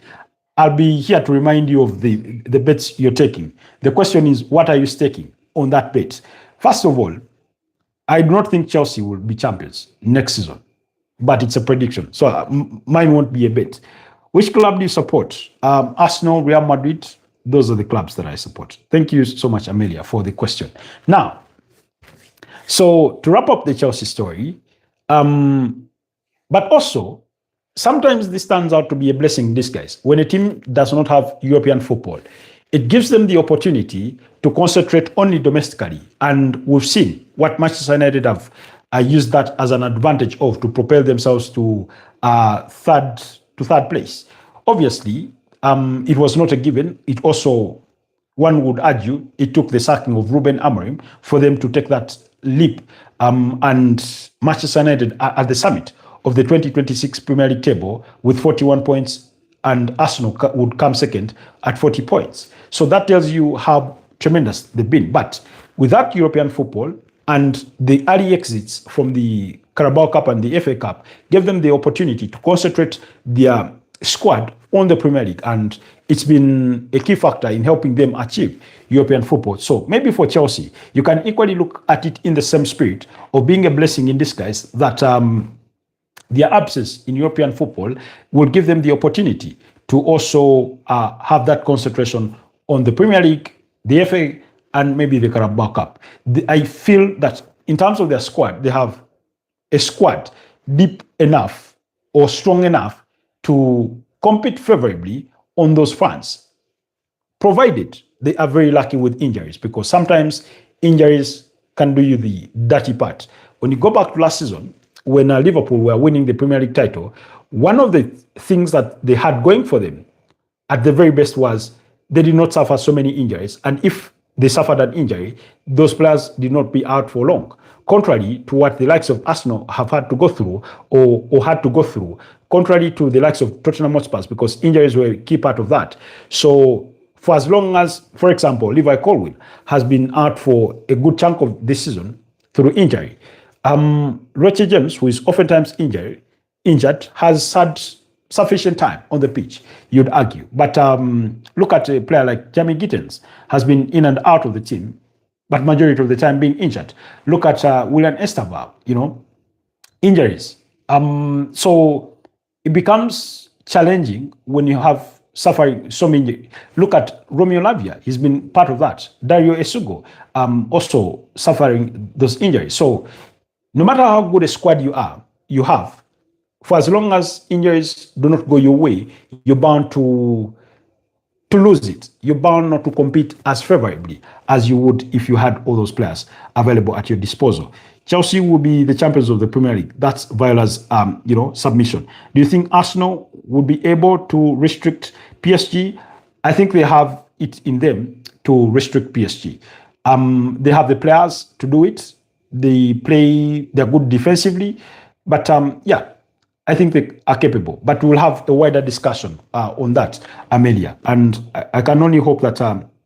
Speaker 1: I'll be here to remind you of the bets you're taking. The question is, what are you staking on that bet? First of all, I do not think Chelsea will be champions next season, but it's a prediction. So mine won't be a bet. Which club do you support? Arsenal, Real Madrid. Those are the clubs that I support. Thank you so much, Amelia, for the question. Now, so to wrap up the Chelsea story, but also, sometimes this turns out to be a blessing in disguise. When a team does not have European football, it gives them the opportunity to concentrate only domestically. And we've seen what Manchester United have used that as an advantage to propel themselves to third place. Obviously, it was not a given. It also, one would argue, it took the sacking of Ruben Amorim for them to take that leap. And Manchester United at the summit of the 2026 Premier League table with 41 points, and Arsenal would come second at 40 points. So that tells you how tremendous they've been. But without European football and the early exits from the Carabao Cup and the FA Cup gave them the opportunity to concentrate their squad on the Premier League and it's been a key factor in helping them achieve European football. So maybe for Chelsea, you can equally look at it in the same spirit of being a blessing in disguise that their absence in European football will give them the opportunity to also have that concentration on the Premier League, the FA, and maybe the Carabao Cup. I feel that in terms of their squad, they have a squad deep enough or strong enough to compete favorably on those fronts, provided they are very lucky with injuries, because sometimes injuries can do you the dirty part. When you go back to last season, when Liverpool were winning the Premier League title, one of the things that they had going for them at the very best was they did not suffer so many injuries. And if they suffered an injury, those players did not be out for long. Contrary to what the likes of Arsenal have had to go through or had to go through, contrary to the likes of Tottenham Hotspur, because injuries were a key part of that. So for as long as, for example, Levi Colwill has been out for a good chunk of this season through injury, Richie James, who is oftentimes injured, has had sufficient time on the pitch, you'd argue. But look at a player like Jamie Gittens, has been in and out of the team, but majority of the time being injured. Look at William Esteval, injuries. So it becomes challenging when you have suffering so many. Look at Romeo Lavia, he's been part of that. Dario Esugo, also suffering those injuries. So no matter how good a squad you have, for as long as injuries do not go your way, you're bound to lose it. You're bound not to compete as favorably as you would if you had all those players available at your disposal. Chelsea will be the champions of the Premier League. That's Viola's, submission. Do you think Arsenal would be able to restrict PSG? I think they have it in them to restrict PSG. They have the players to do it. They're good defensively, but I think they are capable. But we'll have a wider discussion on that, Amelia. And I can only hope that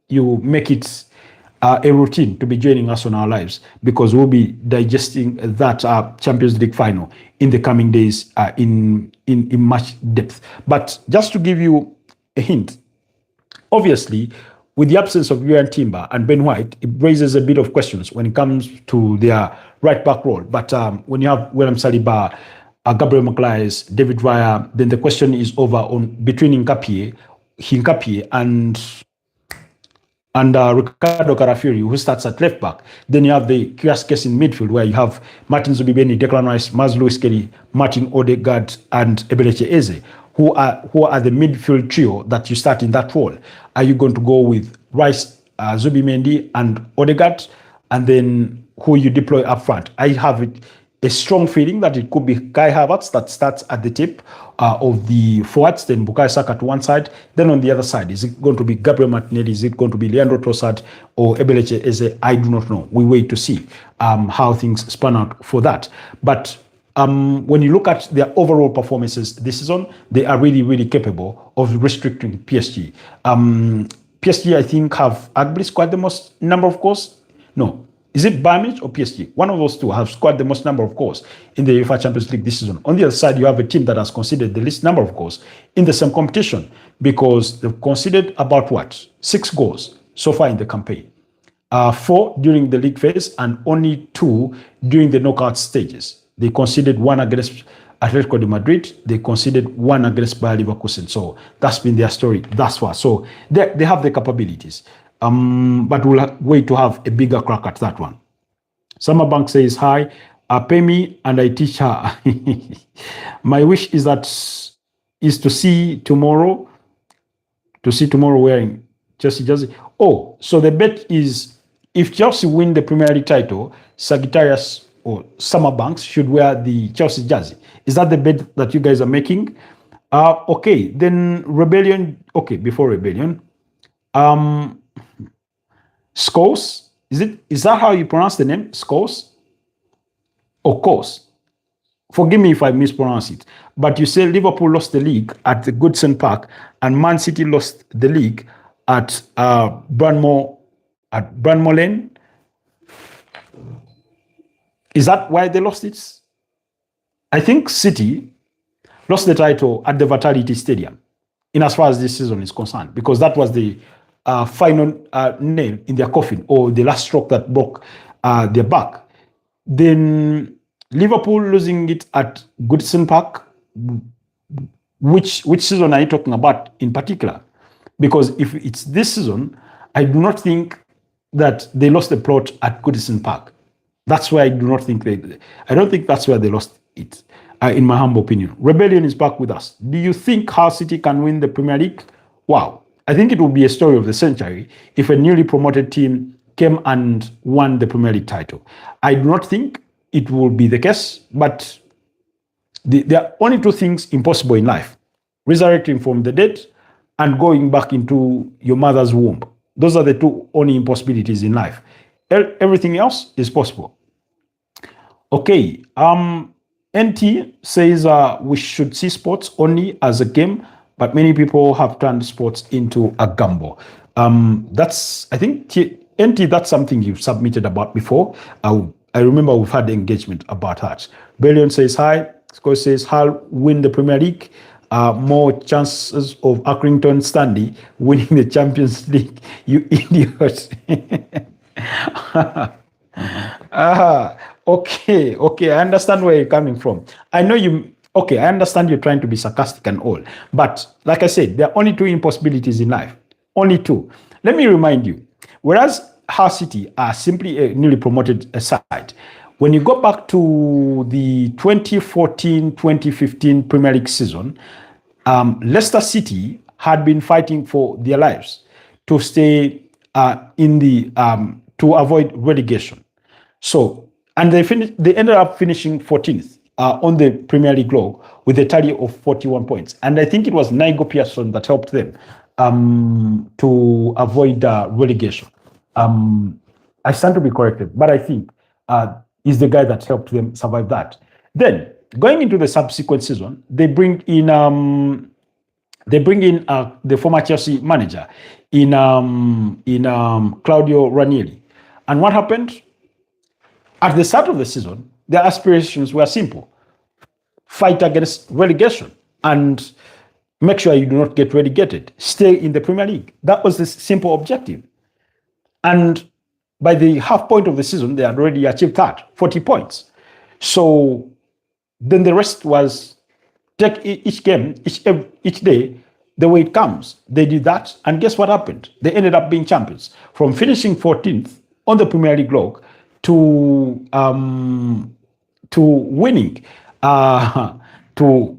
Speaker 1: you make it a routine to be joining us on our lives, because we'll be digesting that Champions League final in the coming days in much depth. But just to give you a hint, obviously, with the absence of Ryan Timber and Ben White, it raises a bit of questions when it comes to their right back role. But when you have William Saliba, Gabriel Magalhaes, David Raya, then the question is over on between Hincapié and Ricardo Carafiori, who starts at left back. Then you have the curious case in midfield, where you have Martin Zubibeni, Declan Rice, Maz Lewis Kelly, Martin Odegaard, and Eberechi Eze, who are the midfield trio that you start in that role. Are you going to go with Rice, Zubimendi, and Odegaard, and then who you deploy up front? I have a strong feeling that it could be Kai Havertz that starts at the tip of the forwards, then Bukayo Saka to one side. Then on the other side, is it going to be Gabriel Martinelli? Is it going to be Leandro Trossard or Eberechi Eze? I do not know. We wait to see how things span out for that. But when you look at their overall performances this season, they are really, really capable of restricting PSG. PSG, I think, have arguably scored the most number of goals. No. Is it Bayern Munich or PSG? One of those two have scored the most number of goals in the UEFA Champions League this season. On the other side, you have a team that has conceded the least number of goals in the same competition, because they've conceded about 6 goals so far in the campaign. 4 during the league phase and only 2 during the knockout stages. They conceded 1 against Atletico de Madrid. They conceded 1 against Bayer Leverkusen. So that's been their story thus far. So they have the capabilities. But we'll wait to have a bigger crack at that one. Summerbank says, hi, pay me and I teach her. My wish is to see tomorrow wearing Chelsea jersey. Oh, so the bet is if Chelsea win the Premier League title, Sagittarius or Summerbanks should wear the Chelsea jersey. Is that the bet that you guys are making? Okay, then Rebellion. Okay, before Rebellion. Scholes, is that how you pronounce the name? Scholes? Of course. Forgive me if I mispronounce it. But you say Liverpool lost the league at the Goodson Park and Man City lost the league at Bramall Lane. Is that why they lost it? I think City lost the title at the Vitality Stadium. in as far as this season is concerned, because that was the final nail in their coffin, or the last stroke that broke their back. Then Liverpool losing it at Goodison Park. Which season are you talking about in particular? Because if it's this season, I do not think that they lost the plot at Goodison Park. That's why I do not think I don't think that's where they lost it, in my humble opinion. Rebellion is back with us. Do you think Hull City can win the Premier League? Wow. I think it will be a story of the century if a newly promoted team came and won the Premier League title. I do not think it will be the case, but there are only two things impossible in life: resurrecting from the dead and going back into your mother's womb. Those are the two only impossibilities in life. Everything else is possible. Okay. NT says we should see sports only as a game, but many people have turned sports into a gamble. That's, I think, NT, that's something you've submitted about before. I remember we've had engagement about that. Brilliant says hi. Scott says Hull win the Premier League. More chances of Accrington Stanley winning the Champions League. You idiot. Okay. I understand where you're coming from. I know you. Okay, I understand you're trying to be sarcastic and all, but like I said, there are only two impossibilities in life. Only two. Let me remind you. Whereas Hull City are simply a newly promoted side, when you go back to the 2014-2015 Premier League season, Leicester City had been fighting for their lives to stay in the to avoid relegation. So, and they ended up finishing 14th on the Premier League log with a tally of 41 points. And I think it was Nigel Pearson that helped them to avoid relegation. I stand to be corrected, but I think is the guy that helped them survive that. Then going into the subsequent season, they bring in the former Chelsea manager in Claudio Ranieri. And what happened? At the start of the season, their aspirations were simple: fight against relegation and make sure you do not get relegated. Stay in the Premier League. That was the simple objective. And by the half point of the season, they had already achieved that, 40 points. So then the rest was take each game, each day, the way it comes. They did that, and guess what happened? They ended up being champions. From finishing 14th on the Premier League log to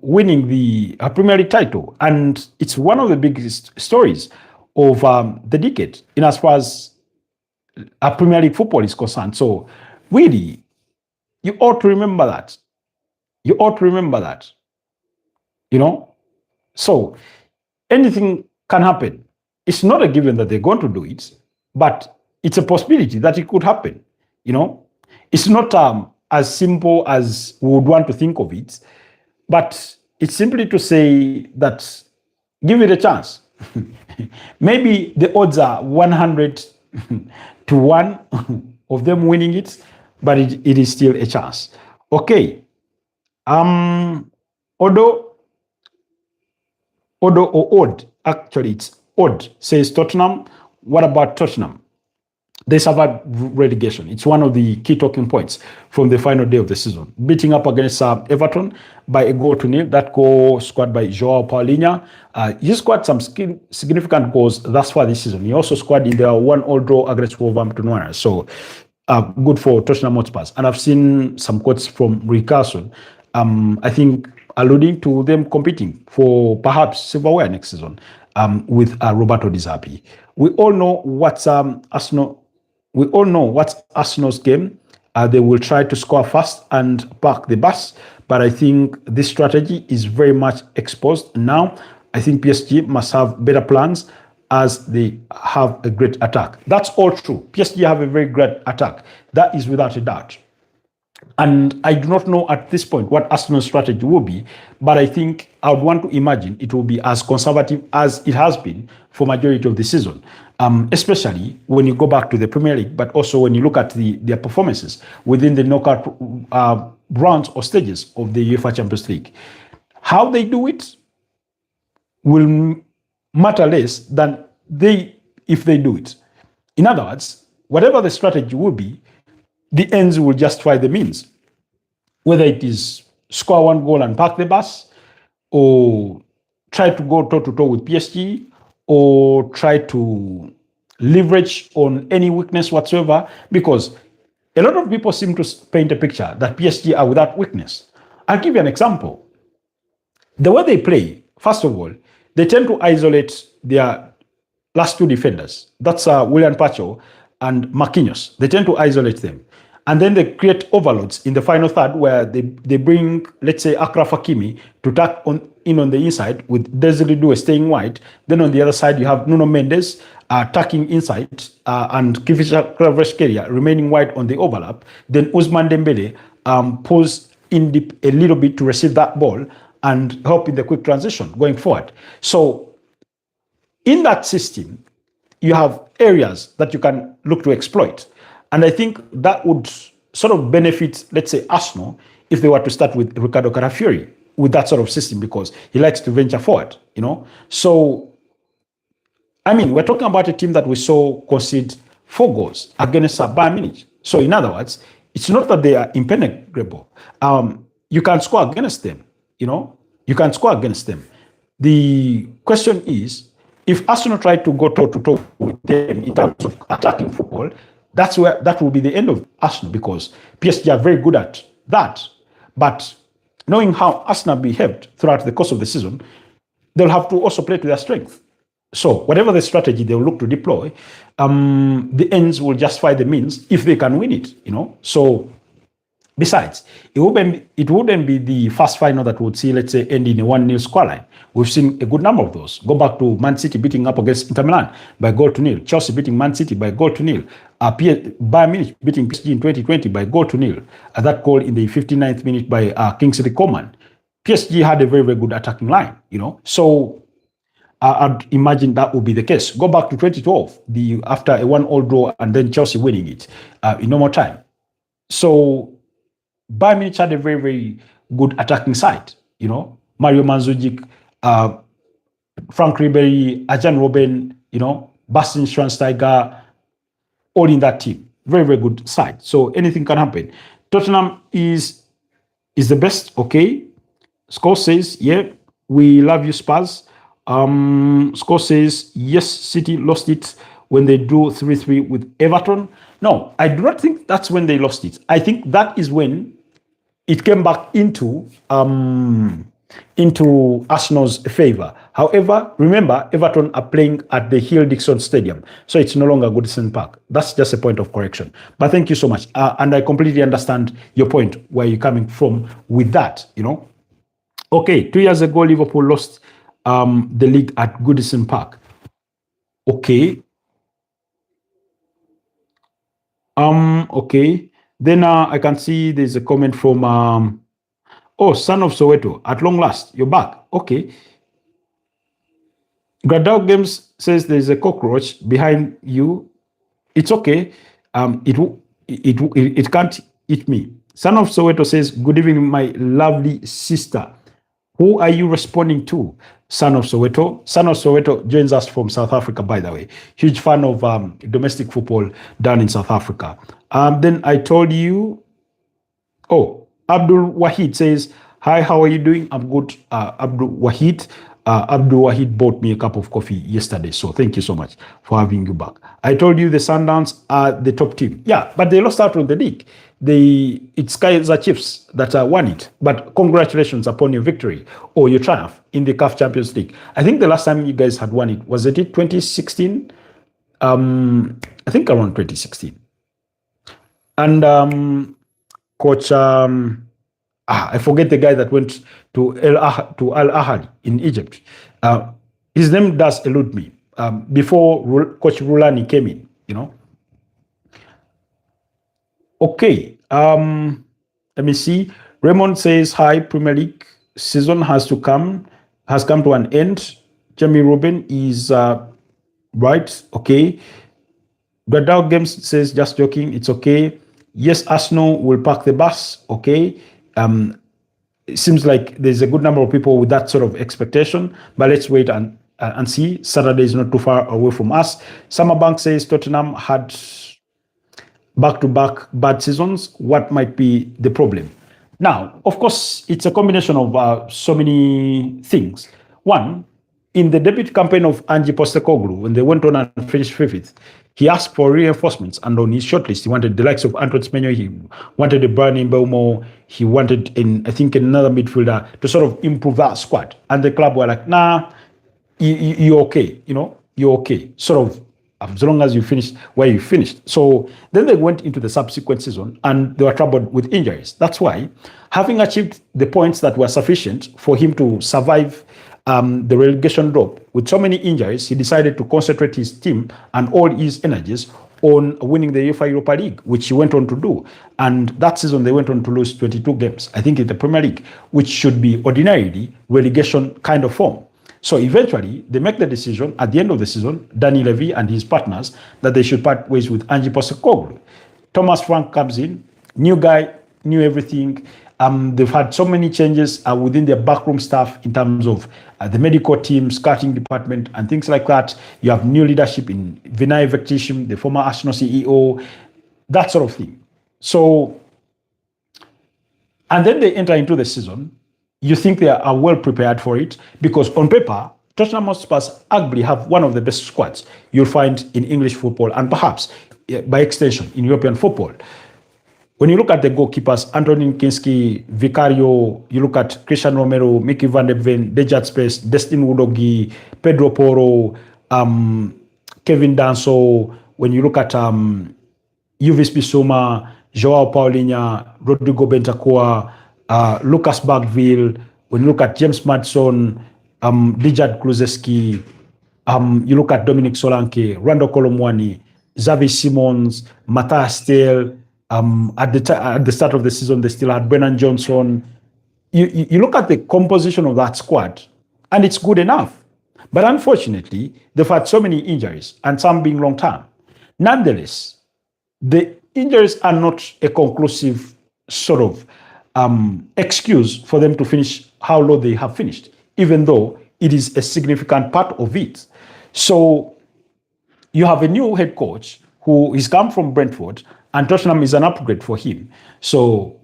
Speaker 1: winning the Premier League title. And it's one of the biggest stories of the decade in as far as Premier League football is concerned. So really, you ought to remember that. You ought to remember that. You know? So anything can happen. It's not a given that they're going to do it, but it's a possibility that it could happen. You know? It's not as simple as we would want to think of it, but it's simply to say that give it a chance. Maybe the odds are 100 to 1 of them winning it, but it is still a chance. Okay. Odo or Odd, actually it's Odd, says Tottenham. What about Tottenham? They survived relegation. It's one of the key talking points from the final day of the season. Beating up against Everton by 1-0. That goal scored by Joao Paulinho. He scored some significant goals thus far this season. He also scored in their 1-1 draw against Wolverhampton Wanderers. So good for Tottenham Hotspurs. And I've seen some quotes from Rick Carlson, I think alluding to them competing for perhaps silverware next season with Roberto Di Zerbi. We all know what's Arsenal. We all know what's Arsenal's game. They will try to score fast and park the bus, but I think this strategy is very much exposed now. I think PSG must have better plans as they have a great attack. That's all true. PSG have a very great attack. That is without a doubt. And I do not know at this point what Arsenal's strategy will be, but I think I would want to imagine it will be as conservative as it has been for majority of the season, especially when you go back to the Premier League, but also when you look at their performances within the knockout rounds or stages of the UEFA Champions League. How they do it will matter less than if they do it. In other words, whatever the strategy will be, the ends will justify the means. Whether it is score one goal and park the bus, or try to go toe-to-toe with PSG, or try to leverage on any weakness whatsoever, because a lot of people seem to paint a picture that PSG are without weakness. I'll give you an example. The way they play, first of all, they tend to isolate their last two defenders. That's William Pacho and Marquinhos. They tend to isolate them. And then they create overloads in the final third where they bring, let's say, Akraf Hakimi to tuck in on the inside with Desiree Doué staying wide. Then on the other side, you have Nuno Mendes tucking inside and Kivisa Kvaratskhelia remaining wide on the overlap. Then Ousmane Dembele pulls in deep a little bit to receive that ball and help in the quick transition going forward. So in that system, you have areas that you can look to exploit. And I think that would sort of benefit, let's say, Arsenal if they were to start with Ricardo Carafiori with that sort of system, because he likes to venture forward, you know. So, I mean, we're talking about a team that we saw concede 4 goals against Bayern Munich. So, in other words, it's not that they are impenetrable. You can score against them, you know. You can score against them. The question is, if Arsenal try to go toe-to-toe with them in terms of attacking football, that will be the end of Arsenal, because PSG are very good at that. But knowing how Arsenal behaved throughout the course of the season, they'll have to also play to their strength. So whatever the strategy they'll look to deploy, the ends will justify the means if they can win it, you know. So besides, it wouldn't be the first final that would see, let's say, end in a 1-0 scoreline. We've seen a good number of those. Go back to Man City beating up against Inter Milan by 0-0. Chelsea beating Man City by 0-0. Bayern Munich beating PSG in 2020 by 0-0. That goal in the 59th minute by Kingsley Coman. PSG had a very, very good attacking line, you know. So I'd imagine that would be the case. Go back to 2012, after a 1-1 draw and then Chelsea winning it in no more time. So Bayern Munich had a very, very good attacking side, you know. Mario Mandzukic, Frank Ribery, Arjen Robben, you know, Bastian Schweinsteiger, all in that team. Very, very good side. So anything can happen. Tottenham is the best, okay. Score says, yeah, we love you, Spurs. Score says, yes, City lost it when they drew 3-3 with Everton. No, I do not think that's when they lost it. I think that is when it came back into Arsenal's favor. However, remember, Everton are playing at the Hill-Dixon Stadium, so it's no longer Goodison Park. That's just a point of correction. But thank you so much. And I completely understand your point, where you're coming from with that, you know. Okay, 2 years ago, Liverpool lost the league at Goodison Park. Okay. Okay. Then I can see there's a comment from Son of Soweto. At long last, you're back. Okay. Gradao Games says there's a cockroach behind you. It's okay. It can't eat me. Son of Soweto says, good evening, my lovely sister. Who are you responding to? Son of Soweto. Son of Soweto joins us from South Africa, by the way. Huge fan of domestic football down in South Africa. Then I told you, Abdul Wahid says, hi, how are you doing? I'm good, Abdul Wahid. Abdul Wahid bought me a cup of coffee yesterday, so thank you so much for having you back. I told you the Sundowns are the top team. Yeah, but they lost out on the league. It's Kaizer Chiefs that won it. But congratulations upon your victory or your triumph in the CAF Champions League. I think the last time you guys had won it, was it 2016? I think around 2016. And coach, I forget the guy that went to Al Ahly in Egypt. His name does elude me. Before Coach Rulani came in, you know. Okay. Let me see. Raymond says, hi, Premier League season has come to an end. Jamie Robin is right. Okay. Gradao Games says, just joking, it's okay. Yes, Arsenal will park the bus. Okay. It seems like there's a good number of people with that sort of expectation, but let's wait and and see. Saturday is not too far away from us. Summerbank says Tottenham had back-to-back bad seasons. What might be the problem? Now, of course, it's a combination of so many things. One, in the debut campaign of Ange Postecoglou, when they went on and finished fifth, he asked for reinforcements, and on his shortlist, he wanted the likes of Antoine Semenyo, he wanted a Brian Mbeumo, he wanted, I think, another midfielder to sort of improve that squad. And the club were like, nah, you're okay, you're okay. Sort of, as long as you finished where you finished. So then they went into the subsequent season and they were troubled with injuries. That's why, having achieved the points that were sufficient for him to survive the relegation drop, with so many injuries, he decided to concentrate his team and all his energies on winning the UEFA Europa League, which he went on to do. And that season, they went on to lose 22 games, I think, in the Premier League, which should be ordinarily relegation kind of form. So eventually, they make the decision at the end of the season, Dani Levy and his partners, that they should part ways with Ange Postecoglou. Thomas Frank comes in, new guy, new everything. They've had so many changes within their backroom staff in terms of the medical team, scouting department, and things like that. You have new leadership in Vinay Vektishim, the former Arsenal CEO, that sort of thing. So, and then they enter into the season. You think they are well prepared for it because on paper, Tottenham Hotspur arguably have one of the best squads you'll find in English football and perhaps by extension in European football. When you look at the goalkeepers, Anthony Kinski, Vicario, you look at Christian Romero, Mickey van de Ven, Dejat Space, Destin Udogi, Pedro Porro, Kevin Danso. When you look at Juvis Bissouma, Joao Paulinho, Rodrigo Bentancur, Lucas Bagville, when you look at James Maddison, Dijad Kulusevski, you look at Dominic Solanke, Randall Colomwani, Xavi Simons, Matthias Tel. At the start of the season, they still had Brennan Johnson. You look at the composition of that squad, and it's good enough. But unfortunately, they've had so many injuries, and some being long-term. Nonetheless, the injuries are not a conclusive sort of excuse for them to finish how low they have finished, even though it is a significant part of it. So you have a new head coach who has come from Brentford, and Tottenham is an upgrade for him. So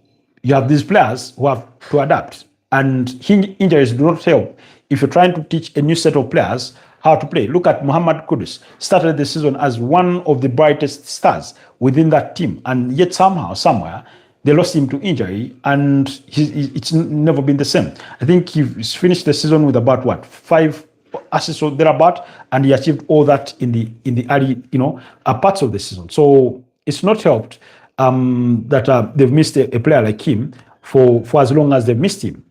Speaker 1: you have these players who have to adapt, and injuries do not help if you're trying to teach a new set of players how to play. Look at Muhammad Kudus, started the season as one of the brightest stars within that team, and yet somehow, somewhere, they lost him to injury, and it's never been the same. I think he's finished the season with about 5 assists or thereabout, and he achieved all that in the early parts of the season. So it's not helped that they've missed a player like him for as long as they've missed him.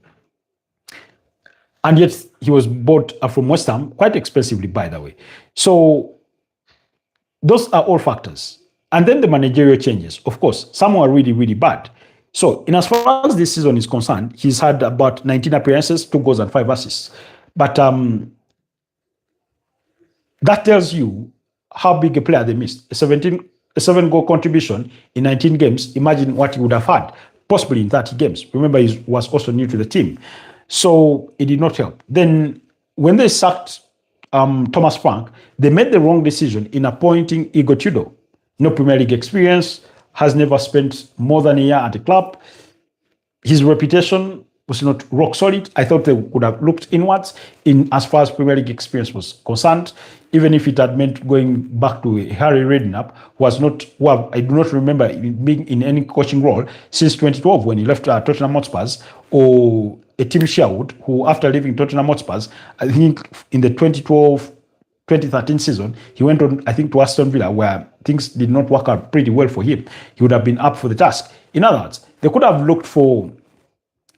Speaker 1: And yet he was bought from West Ham quite expensively, by the way. So those are all factors. And then the managerial changes. Of course, some were really, really bad. So in as far as this season is concerned, he's had about 19 appearances, 2 goals and 5 assists. But that tells you how big a player they missed. A 7-goal contribution in 19 games. Imagine what he would have had, possibly in 30 games. Remember, he was also new to the team. So it did not help. Then when they sacked Thomas Frank, they made the wrong decision in appointing Igor Tudor. No Premier League experience, has never spent more than a year at the club. His reputation was not rock solid. I thought they would have looked inwards in as far as Premier League experience was concerned, even if it had meant going back to Harry Redknapp, who was not, well, I do not remember being in any coaching role since 2012 when he left Tottenham Hotspur, or a Tim Sherwood, who after leaving Tottenham Hotspur, I think in the 2013 season, he went on, I think, to Aston Villa, where things did not work out pretty well for him. He would have been up for the task. In other words, they could have looked for,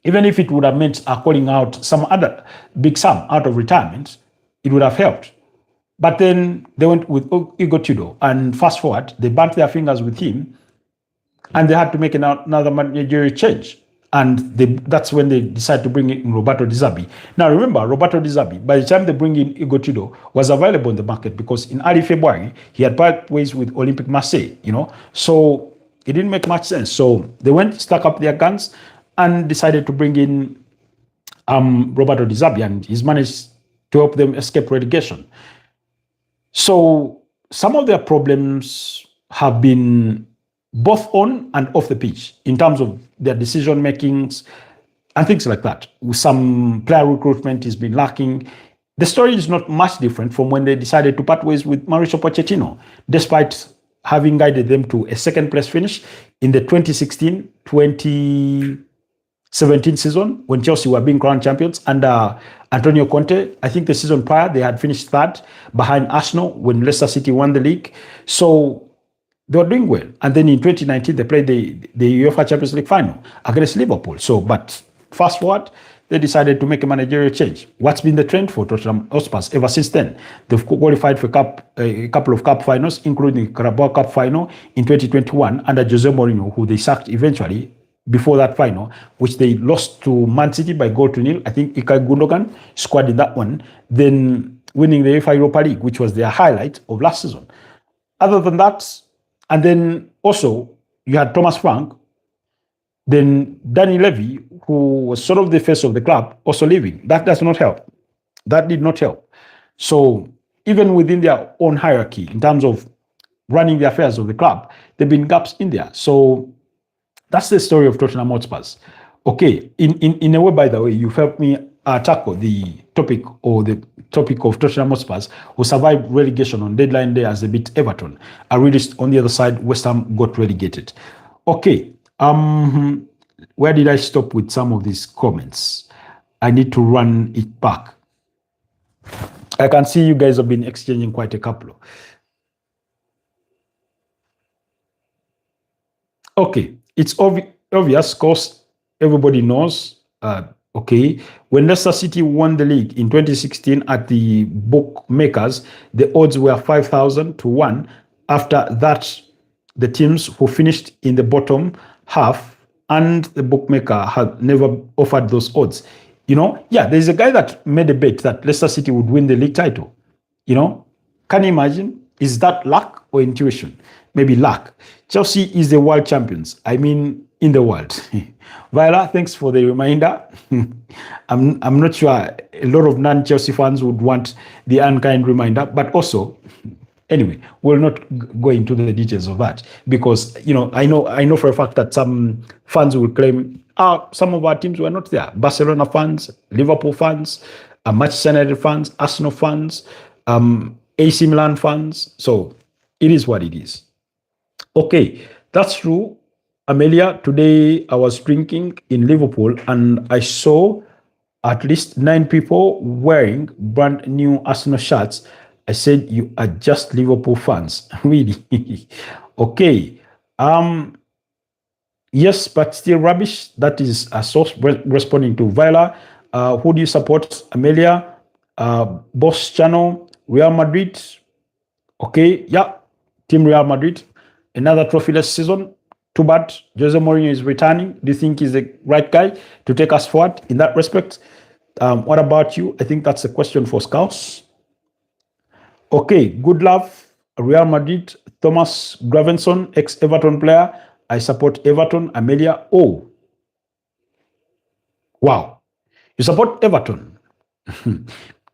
Speaker 1: even if it would have meant calling out some other big sum out of retirement, it would have helped. But then they went with Igor Tudor, and fast forward, they burnt their fingers with him, and they had to make another managerial change. And that's when they decided to bring in Roberto Di Zerbi. Now remember, Roberto Di Zerbi, by the time they bring in Igor Tudor, was available in the market because in early February, he had parted ways with Olympique Marseille, So it didn't make much sense. So they went, stuck up their guns, and decided to bring in Roberto Di Zerbi, and he's managed to help them escape relegation. So some of their problems have been both on and off the pitch in terms of their decision makings and things like that. Some player recruitment has been lacking. The story is not much different from when they decided to part ways with Mauricio Pochettino, despite having guided them to a second place finish in the 2016-2017 season when Chelsea were being crowned champions under Antonio Conte. I think the season prior, they had finished third behind Arsenal when Leicester City won the league. So they were doing well. And then in 2019, they played the UEFA Champions League final against Liverpool. So, but fast forward, they decided to make a managerial change. What's been the trend for Tottenham Hotspur ever since then? They've qualified for a couple of cup finals, including the Carabao Cup final in 2021 under Jose Mourinho, who they sacked eventually before that final, which they lost to Man City by 0-0. I think Ilkay Gundogan scored in that one. Then winning the UEFA Europa League, which was their highlight of last season. Other than that, and then also you had Thomas Frank, then Danny Levy, who was sort of the face of the club, also leaving. That does not help. That did not help. So even within their own hierarchy, in terms of running the affairs of the club, there have been gaps in there. So that's the story of Tottenham Hotspur. Okay, in a way, by the way, you've helped me tackle the topic of Tottenham Hotspur, who survived relegation on deadline day as they beat Everton. I read it on the other side, West Ham got relegated. Okay, where did I stop with some of these comments? I need to run it back. I can see you guys have been exchanging quite a couple. Okay, it's obvious, because everybody knows. Okay, when Leicester City won the league in 2016 at the bookmakers, the odds were 5,000 to 1. After that, the teams who finished in the bottom half and the bookmaker had never offered those odds. You know, yeah, there's a guy that made a bet that Leicester City would win the league title. You know, can you imagine? Is that luck or intuition? Maybe luck. Chelsea is the world champions. I mean, in the world. Viola, thanks for the reminder. I'm not sure a lot of non-Chelsea fans would want the unkind reminder, but also, anyway, we'll not go into the details of that because, you know, I know for a fact that some fans will claim, some of our teams were not there. Barcelona fans, Liverpool fans, Manchester United fans, Arsenal fans, AC Milan fans. So it is what it is. Okay, that's true. Amelia, today I was drinking in Liverpool and I saw at least 9 people wearing brand new Arsenal shirts. I said, you are just Liverpool fans. Really? Okay. Yes, but still rubbish. That is a source responding to Viola. Who do you support? Amelia, Boss Channel, Real Madrid. Okay, yeah, Team Real Madrid. Another trophyless season. Too bad Jose Mourinho is returning. Do you think he's the right guy to take us forward in that respect? What about you? I think that's a question for Scouts. Okay, good love. Real Madrid, Thomas Gravenson, ex-Everton player. I support Everton. Amelia, oh. Wow. You support Everton.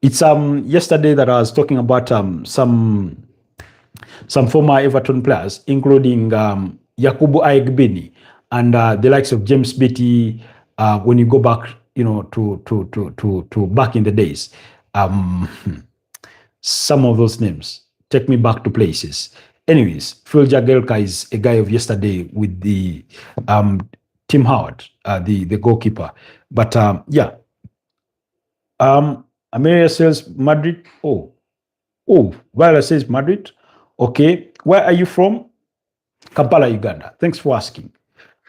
Speaker 1: It's yesterday that I was talking about some former Everton players, including Yakubu Aigbeni and the likes of James Beattie. When you go back, you know, to back in the days, some of those names take me back to places. Anyways, Phil Jagielka is a guy of yesterday with the Tim Howard, the goalkeeper. But yeah, Amelia says Madrid. Oh, Viola says Madrid. Okay, where are you from? Kampala, Uganda. Thanks for asking.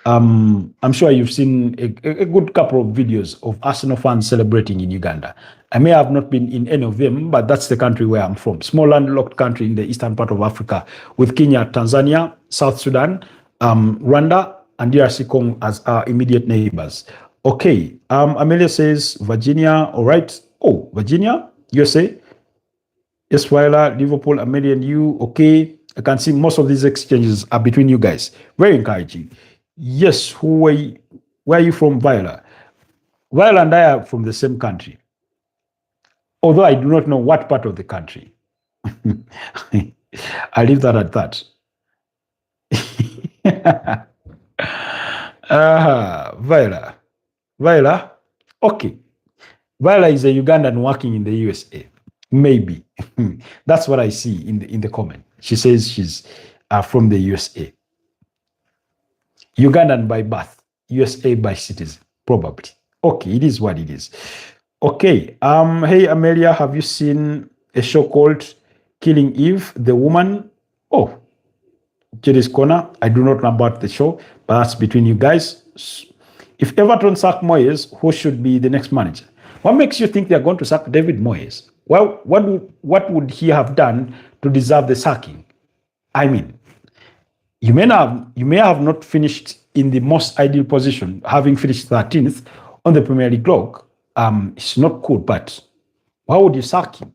Speaker 1: I'm sure you've seen a good couple of videos of Arsenal fans celebrating in Uganda. I may have not been in any of them, but that's the country where I'm from. Small landlocked country in the eastern part of Africa with Kenya, Tanzania, South Sudan, Rwanda, and DRC Congo as our immediate neighbors. Okay, Amelia says Virginia, all right. Oh, Virginia, USA. Yes, Viola, Liverpool, Amelia, and you. Okay, I can see most of these exchanges are between you guys. Very encouraging. Yes, where are you from, Viola? Viola and I are from the same country. although I do not know what part of the country. I leave that at that. Viola. Viola. Okay. Viola is a Ugandan working in the USA. Maybe. That's what I see in the comment. She says she's from the USA. Ugandan by birth, USA by citizen, probably. Okay, it is what it is. Okay. Hey Amelia, have you seen a show called Killing Eve, the woman? Oh, Jerry's Corner. I do not know about the show, but that's between you guys. If Everton sack Moyes, who should be the next manager? What makes you think they're going to sack David Moyes? Well, what would he have done to deserve the sacking? I mean, you may have not finished in the most ideal position, having finished 13th on the Premier League log. It's not good, but why would you sack him?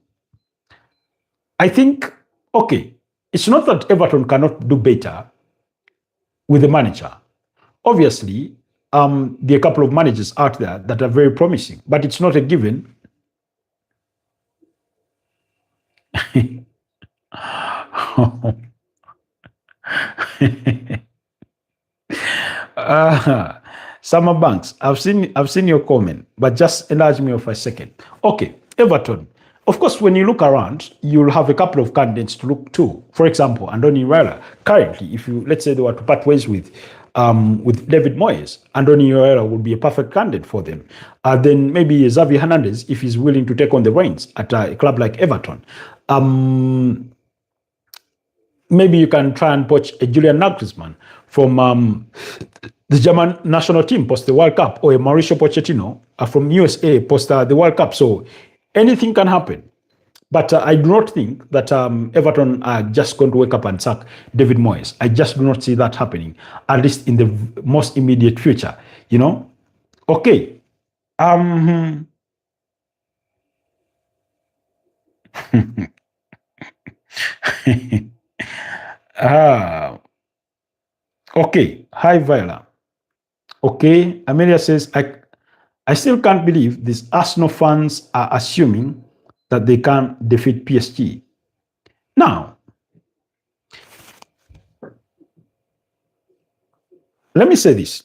Speaker 1: I think, okay, it's not that Everton cannot do better with the manager. Obviously, there are a couple of managers out there that are very promising, but it's not a given. Summer Banks, I've seen your comment, but just enlarge me for a second. Okay, Everton. Of course, when you look around, you'll have a couple of candidates to look to. For example, Andoni Iraola. Currently, if you, let's say they were to part ways with David Moyes, Andoni Iraola would be a perfect candidate for them. Then maybe Xavi Hernandez, if he's willing to take on the reins at a club like Everton. Maybe you can try and poach a Julian Nagelsmann from the German national team post the World Cup, or a Mauricio Pochettino from USA post the World Cup. So anything can happen. But I do not think that Everton are just going to wake up and sack David Moyes. I just do not see that happening, at least in the most immediate future. You know? Okay. Okay. Hi, Viola. Okay. Amelia says, I still can't believe these Arsenal fans are assuming that they can defeat PSG. Now, let me say this.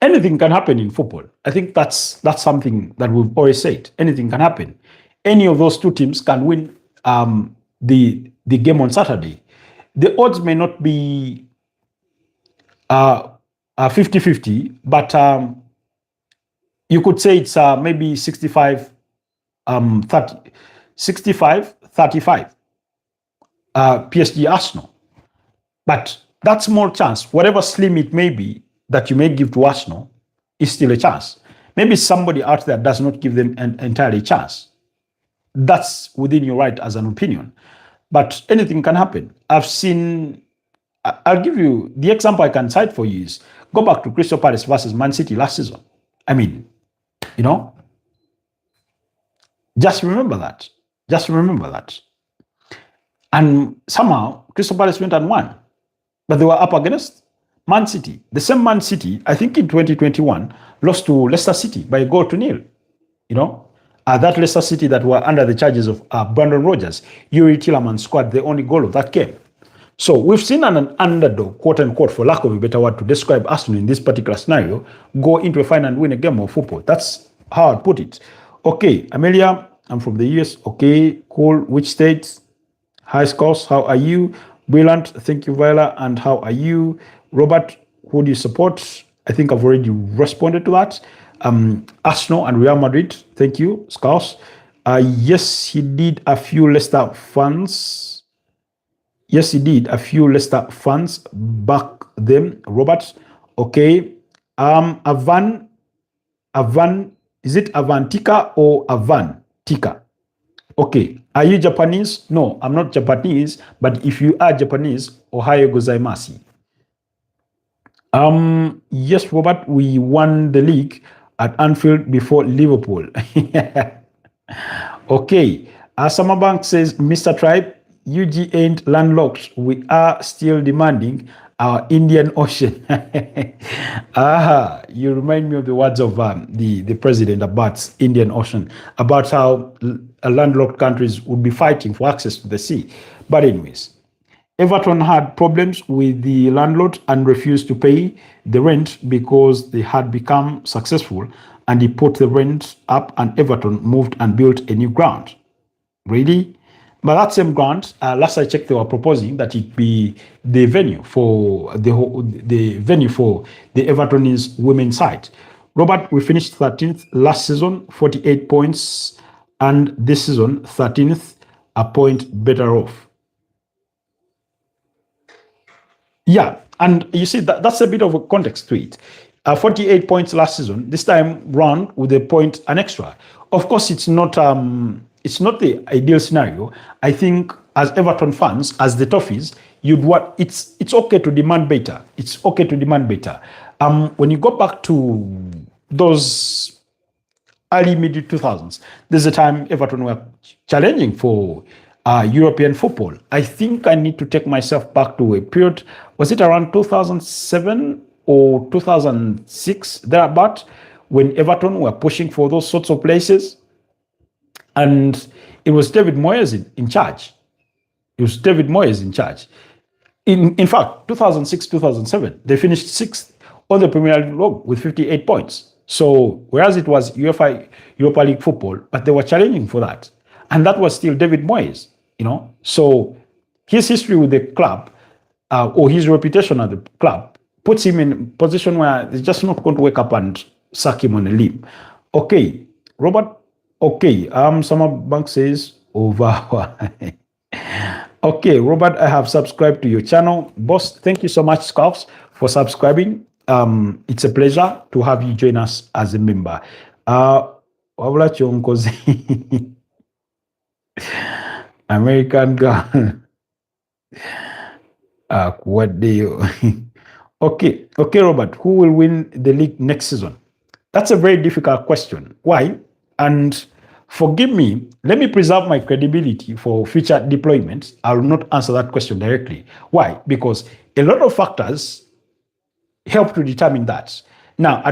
Speaker 1: Anything can happen in football. I think that's something that we've always said. Anything can happen. Any of those two teams can win the game on Saturday. The odds may not be 50-50, but you could say it's maybe 65-35 PSG Arsenal. But that small chance, whatever slim it may be, that you may give to Arsenal, is still a chance. Maybe somebody out there does not give them an entirely chance. That's within your right as an opinion. But anything can happen. I'll give you, the example I can cite for you is, go back to Crystal Palace versus Man City last season. I mean, you know, just remember that. Just remember that. And somehow, Crystal Palace went and won. But they were up against Man City. The same Man City, I think in 2021, lost to Leicester City by a goal to nil. You know, that Leicester City that were under the charges of Brandon Rodgers, Yuri Tielemans scored the only goal of that game. So we've seen an underdog, quote unquote, for lack of a better word to describe Arsenal in this particular scenario, go into a final and win a game of football. That's how I'd put it. Okay, Amelia, I'm from the US. Okay, cool. Which states? Hi, Scores. How are you? Brilliant. Thank you, Viola. And how are you? Robert, who do you support? I think I've already responded to that. Arsenal and Real Madrid. Thank you, Scores. Yes, he did a few Leicester fans. Yes, he did. A few Leicester fans back them, Robert. Okay. Avan, is it Avantika or Avantika? Okay. Are you Japanese? No, I'm not Japanese, but if you are Japanese, Ohayo gozaimasu. Yes, Robert, we won the league at Anfield before Liverpool. Okay. Summerbank says, Mr. Tribe, UG ain't landlocked. We are still demanding our Indian Ocean. You remind me of the words of the president about Indian Ocean, about how landlocked countries would be fighting for access to the sea. But anyways, Everton had problems with the landlord and refused to pay the rent because they had become successful, and he put the rent up and Everton moved and built a new ground. Really? But that same ground, last I checked, they were proposing that it be the venue for the venue for the Everton's women's side. Robert, we finished 13th last season, 48 points, and this season 13th, a point better off. Yeah, and you see that's a bit of a context to it. 48 points last season. This time round with a point an extra. Of course, it's not the ideal scenario. I think as Everton fans, as the Toffees, you'd want it's okay to demand better. It's okay to demand better. When you go back to those early mid 2000s, there's a time Everton were challenging for European football. I think I need to take myself back to a period. Was it around 2007 or 2006 thereabout, when Everton were pushing for those sorts of places? And it was David Moyes in charge. It was David Moyes in charge. In fact, 2006, 2007, they finished sixth on the Premier League with 58 points. So whereas it was Europa League football, but they were challenging for that. And that was still David Moyes, you know. So his history with the club, or his reputation at the club, puts him in a position where they're just not going to wake up and sack him on a limb. Okay, Robert. Okay, Summer Bank says over. Okay, Robert, I have subscribed to your channel. Boss, thank you so much, Scarfs, for subscribing. It's a pleasure to have you join us as a member. Wabula Chonkozi. American girl. What do you? Okay, Robert, who will win the league next season? That's a very difficult question. Why? And forgive me, let me preserve my credibility for future deployments. I will not answer that question directly. Why? Because a lot of factors help to determine that. Now,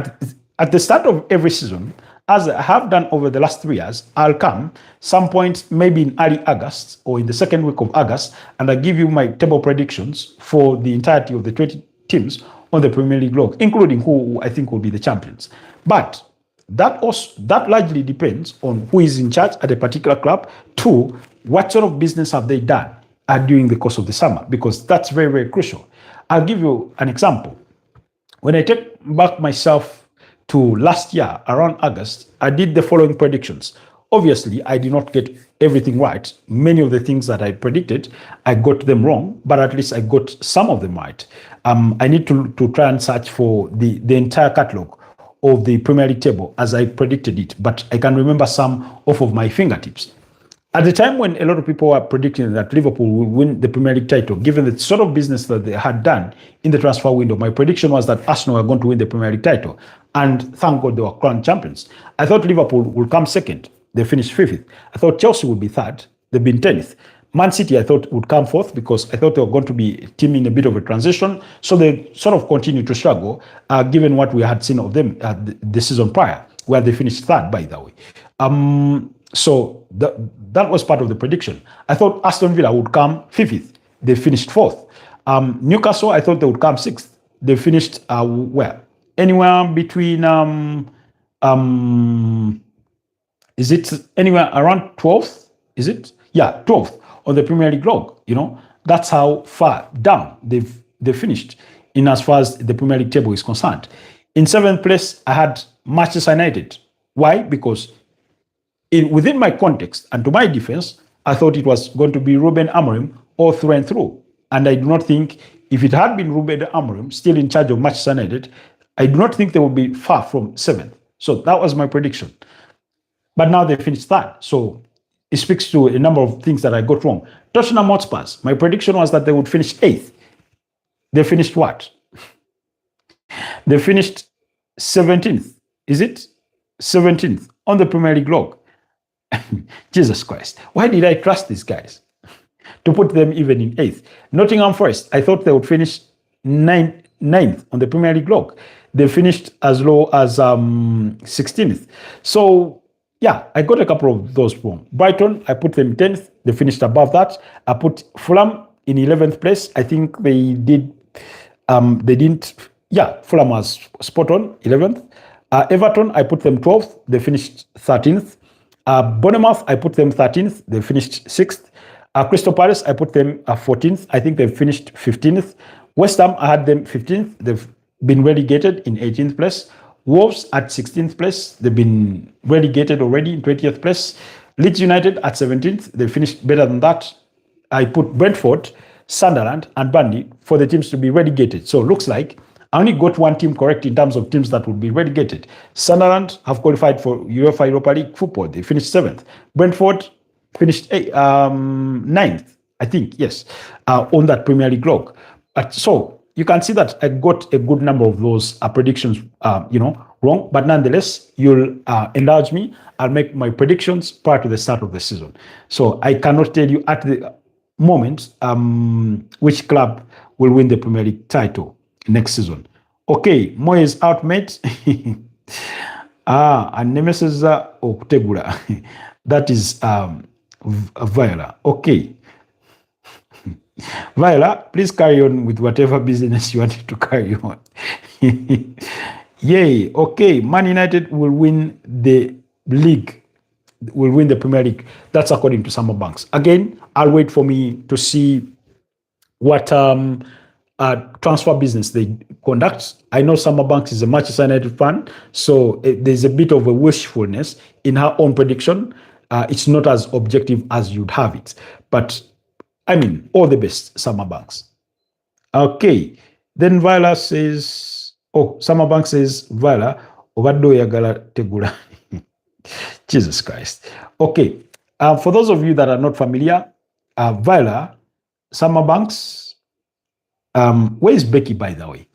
Speaker 1: at the start of every season, as I have done over the last 3 years, I'll come some point, maybe in early August or in the second week of August, and I'll give you my table predictions for the entirety of the 20 teams on the Premier League log, including who I think will be the champions. But that largely depends on who is in charge at a particular club, to what sort of business have they done during the course of the summer, because that's very, very crucial. I'll give you an example. When I take back myself to last year, around August, I did the following predictions. Obviously, I did not get everything right. Many of the things that I predicted, I got them wrong, but at least I got some of them right. I need to try and search for the entire catalogue of the Premier League table as I predicted it, but I can remember some off of my fingertips. At the time when a lot of people were predicting that Liverpool will win the Premier League title, given the sort of business that they had done in the transfer window, my prediction was that Arsenal were going to win the Premier League title. And thank God they were crowned champions. I thought Liverpool would come second. They finished fifth. I thought Chelsea would be third. They've been 10th. Man City, I thought, would come fourth, because I thought they were going to be a team in a bit of a transition. So they sort of continued to struggle, given what we had seen of them the season prior, where they finished third, by the way. So that was part of the prediction. I thought Aston Villa would come fifth. They finished fourth. Newcastle, I thought they would come sixth. They finished where? Anywhere between, is it anywhere around 12th? Is it? Yeah, 12th on the Premier League log. You know, that's how far down they've finished in as far as the Premier League table is concerned. In 7th place, I had Manchester United. Why? Because within my context and to my defense, I thought it was going to be Ruben Amorim all through and through. And I do not think, if it had been Ruben Amorim still in charge of Manchester United, I do not think they would be far from 7th. So that was my prediction. But now they finished third. So it speaks to a number of things that I got wrong. Tottenham Hotspur, my prediction was that they would finish 8th. They finished what? They finished 17th. Is it? 17th on the Premier League log. Jesus Christ. Why did I trust these guys to put them even in 8th? Nottingham Forest, I thought they would finish ninth on the Premier League log. They finished as low as 16th. So yeah, I got a couple of those wrong. Brighton, I put them 10th. They finished above that. I put Fulham in 11th place. I think they did. They didn't. Yeah, Fulham was spot on 11th. Everton, I put them 12th. They finished 13th. Bournemouth, I put them 13th. They finished 6th. Crystal Palace, I put them 14th. I think they finished 15th. West Ham, I had them 15th. They've been relegated in 18th place. Wolves at 16th place. They've been relegated already in 20th place. Leeds United at 17th. They finished better than that. I put Brentford, Sunderland, and Burnley for the teams to be relegated. So it looks like I only got one team correct in terms of teams that would be relegated. Sunderland have qualified for UEFA Europa League football. They finished 7th. Brentford finished 9th, I think, yes, on that Premier League log. So you can see that I got a good number of those predictions, wrong. But nonetheless, you'll enlarge me. I'll make my predictions prior to the start of the season. So I cannot tell you at the moment which club will win the Premier League title next season. Okay, Moyes out, mate. And Nemesis Tegula. That is Viola. Okay. Viola, please carry on with whatever business you wanted to carry on. Yay. Okay. Man United will win the league, will win the Premier League. That's according to Summer Banks. Again, I'll wait for me to see what transfer business they conduct. I know Summer Banks is a Manchester United fan, so there's a bit of a wishfulness in her own prediction. It's not as objective as you'd have it. But I mean, all the best, Summer Banks. Okay. Then Viola says, Summer Banks says, Viola, Obado Yagala Tegula. Jesus Christ. Okay. For those of you that are not familiar, Viola, Summer Banks, where is Becky, by the way?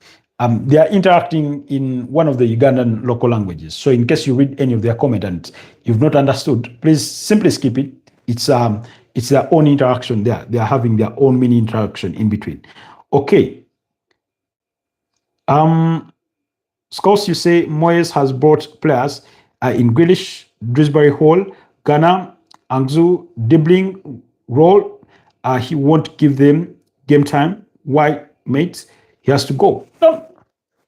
Speaker 1: They are interacting in one of the Ugandan local languages. So in case you read any of their comment and you've not understood, please simply skip it. It's their own interaction there. They are having their own mini interaction in between. Okay. Scores, you say Moyes has brought players in Grealish, Drisbury Hall, Ghana, Angzu, Dibling, Roll. He won't give them game time. Why, mate? He has to go. No,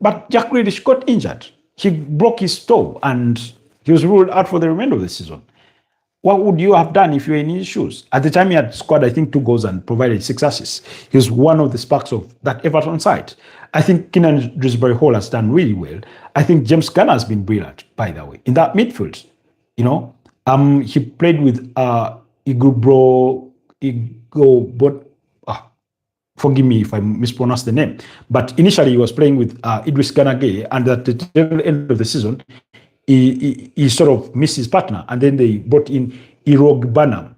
Speaker 1: but Jack Grealish got injured. He broke his toe and he was ruled out for the remainder of the season. What would you have done if you were in his shoes? At the time, he had scored, I think, 2 goals and provided 6 assists. He was one of the sparks of that Everton side. I think Keenan Drisbury Hall has done really well. I think James Garner has been brilliant, by the way, in that midfield. He played with forgive me if I mispronounce the name, but initially he was playing with Idris Ganagay, and at the end of the season, he sort of missed his partner, and then they brought in Irog Banam,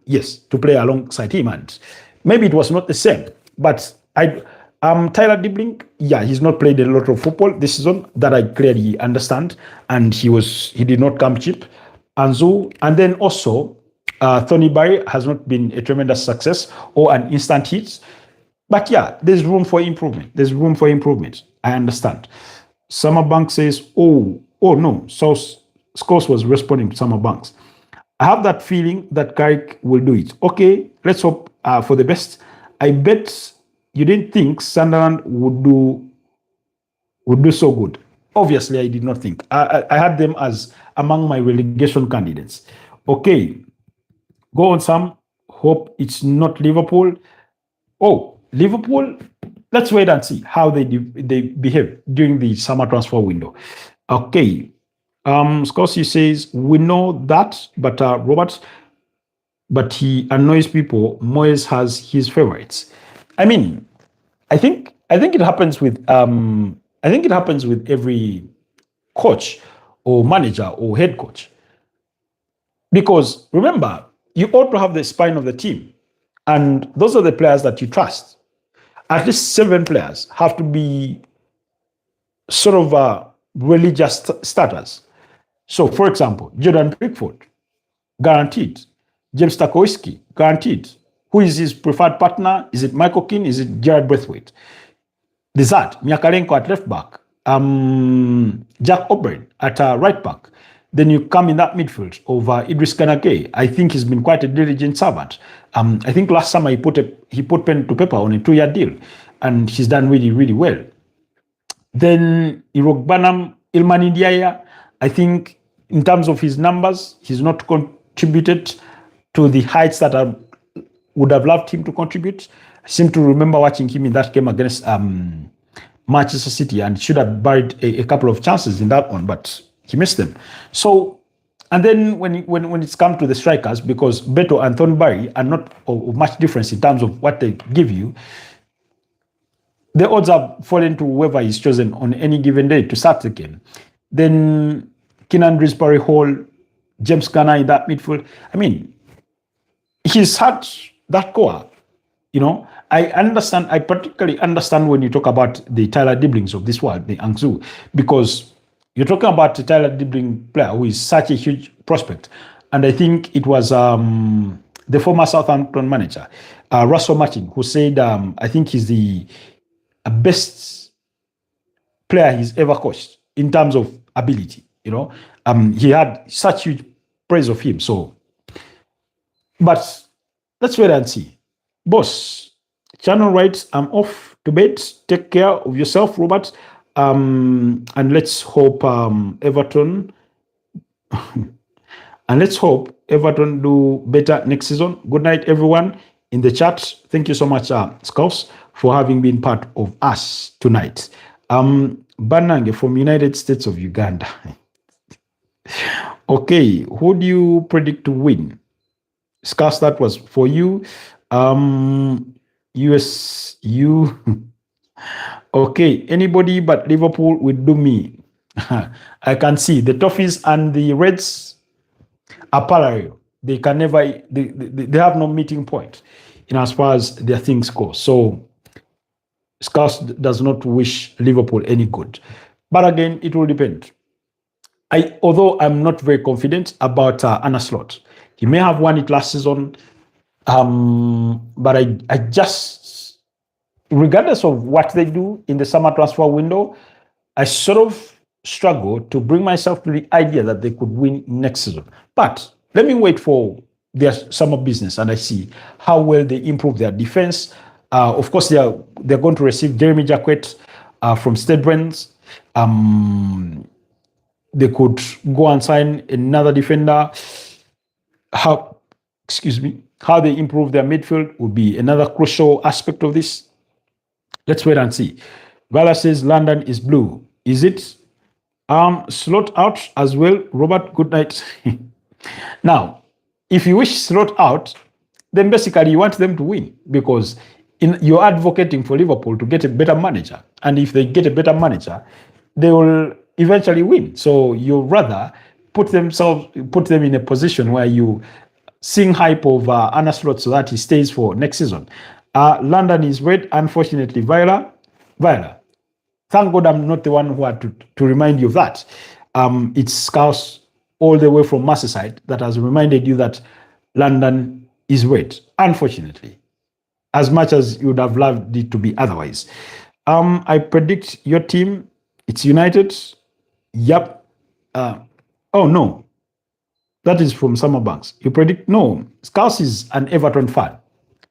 Speaker 1: to play alongside him, and maybe it was not the same, but Tyler Dibling, he's not played a lot of football this season, that I clearly understand, and he did not come cheap. Anzu, and then also Tony Barry has not been a tremendous success or an instant hit. But there's room for improvement. I understand. Summer Banks says, oh no. So Scores was responding to Summer Banks. I have that feeling that Carrick will do it. Okay, let's hope for the best. I bet you didn't think Sunderland would do so good. Obviously, I did not think. I had them as among my relegation candidates. Okay, go on, Sam. Hope it's not Liverpool. Liverpool, let's wait and see how they behave during the summer transfer window. Okay. Scorsese says, we know that, but Robert, but he annoys people. Moyes has his favorites. I mean, I think it happens with every coach or manager or head coach. Because remember, you ought to have the spine of the team. And those are the players that you trust. At least 7 players have to be sort of religious starters. So, for example, Jordan Pickford, guaranteed. James Tarkowski, guaranteed. Who is his preferred partner? Is it Michael Keane? Is it Gerard Braithwaite? Desert, Myakalenko at left back, Jack O'Brien at right back. Then you come in that midfield of Idris Kanake. I think he's been quite a diligent servant. I think last summer he put pen to paper on a 2-year deal, and he's done really, really well. Then Irogbanam Ilman Ndiaye, I think in terms of his numbers, he's not contributed to the heights that I would have loved him to contribute. I seem to remember watching him in that game against Manchester City, and should have buried a couple of chances in that one, but he missed them. So, and then when it's come to the strikers, because Beto and Thornberry are not of much difference in terms of what they give you, the odds have fallen to whoever is chosen on any given day to start the game. Then Keenan Drisbury Hall, James Garner in that midfield. I mean, he's had that core, you know. I particularly understand when you talk about the Tyler Diblings of this world, the Angzu, because you're talking about the Tyler Dibling player who is such a huge prospect. And I think it was the former Southampton manager, Russell Martin, who said, I think he's the best player he's ever coached in terms of ability, you know. He had such huge praise of him. So, but let's wait and see. Boss, Channel writes, I'm off to bed. Take care of yourself, Robert. And let's hope Everton and let's hope Everton do better next season. Good night, everyone in the chat. Thank you so much, Skulls, for having been part of us tonight. Banange from United States of Uganda. Okay, who do you predict to win? Skulls, that was for you. USU. Okay, anybody but Liverpool would do me. I can see the Toffees and the Reds are parallel. They can never, they have no meeting point in as far as their things go. So Scouse does not wish Liverpool any good. But again, it will depend. Although I'm not very confident about Arne Slot. He may have won it last season, but I just, regardless of what they do in the summer transfer window, I sort of struggle to bring myself to the idea that they could win next season. But let me wait for their summer business and I see how well they improve their defense. Of course, they're going to receive Jeremy Jacquet from Stade Rennes. They could go and sign another defender. How they improve their midfield will be another crucial aspect of this. Let's wait and see. Vala says London is blue. Is it? Slot out as well. Robert, good night. Now, if you wish Slot out, then basically you want them to win because you're advocating for Liverpool to get a better manager. And if they get a better manager, they will eventually win. So you rather put them in a position where you sing hype of Arne Slot so that he stays for next season. London is red, unfortunately. Viola, thank God I'm not the one who had to remind you of that. It's Scouse all the way from Merseyside that has reminded you that London is red, unfortunately, as much as you would have loved it to be otherwise. I predict your team, it's United. Yep. Oh, no. That is from Summer Banks. You predict? No. Scouse is an Everton fan,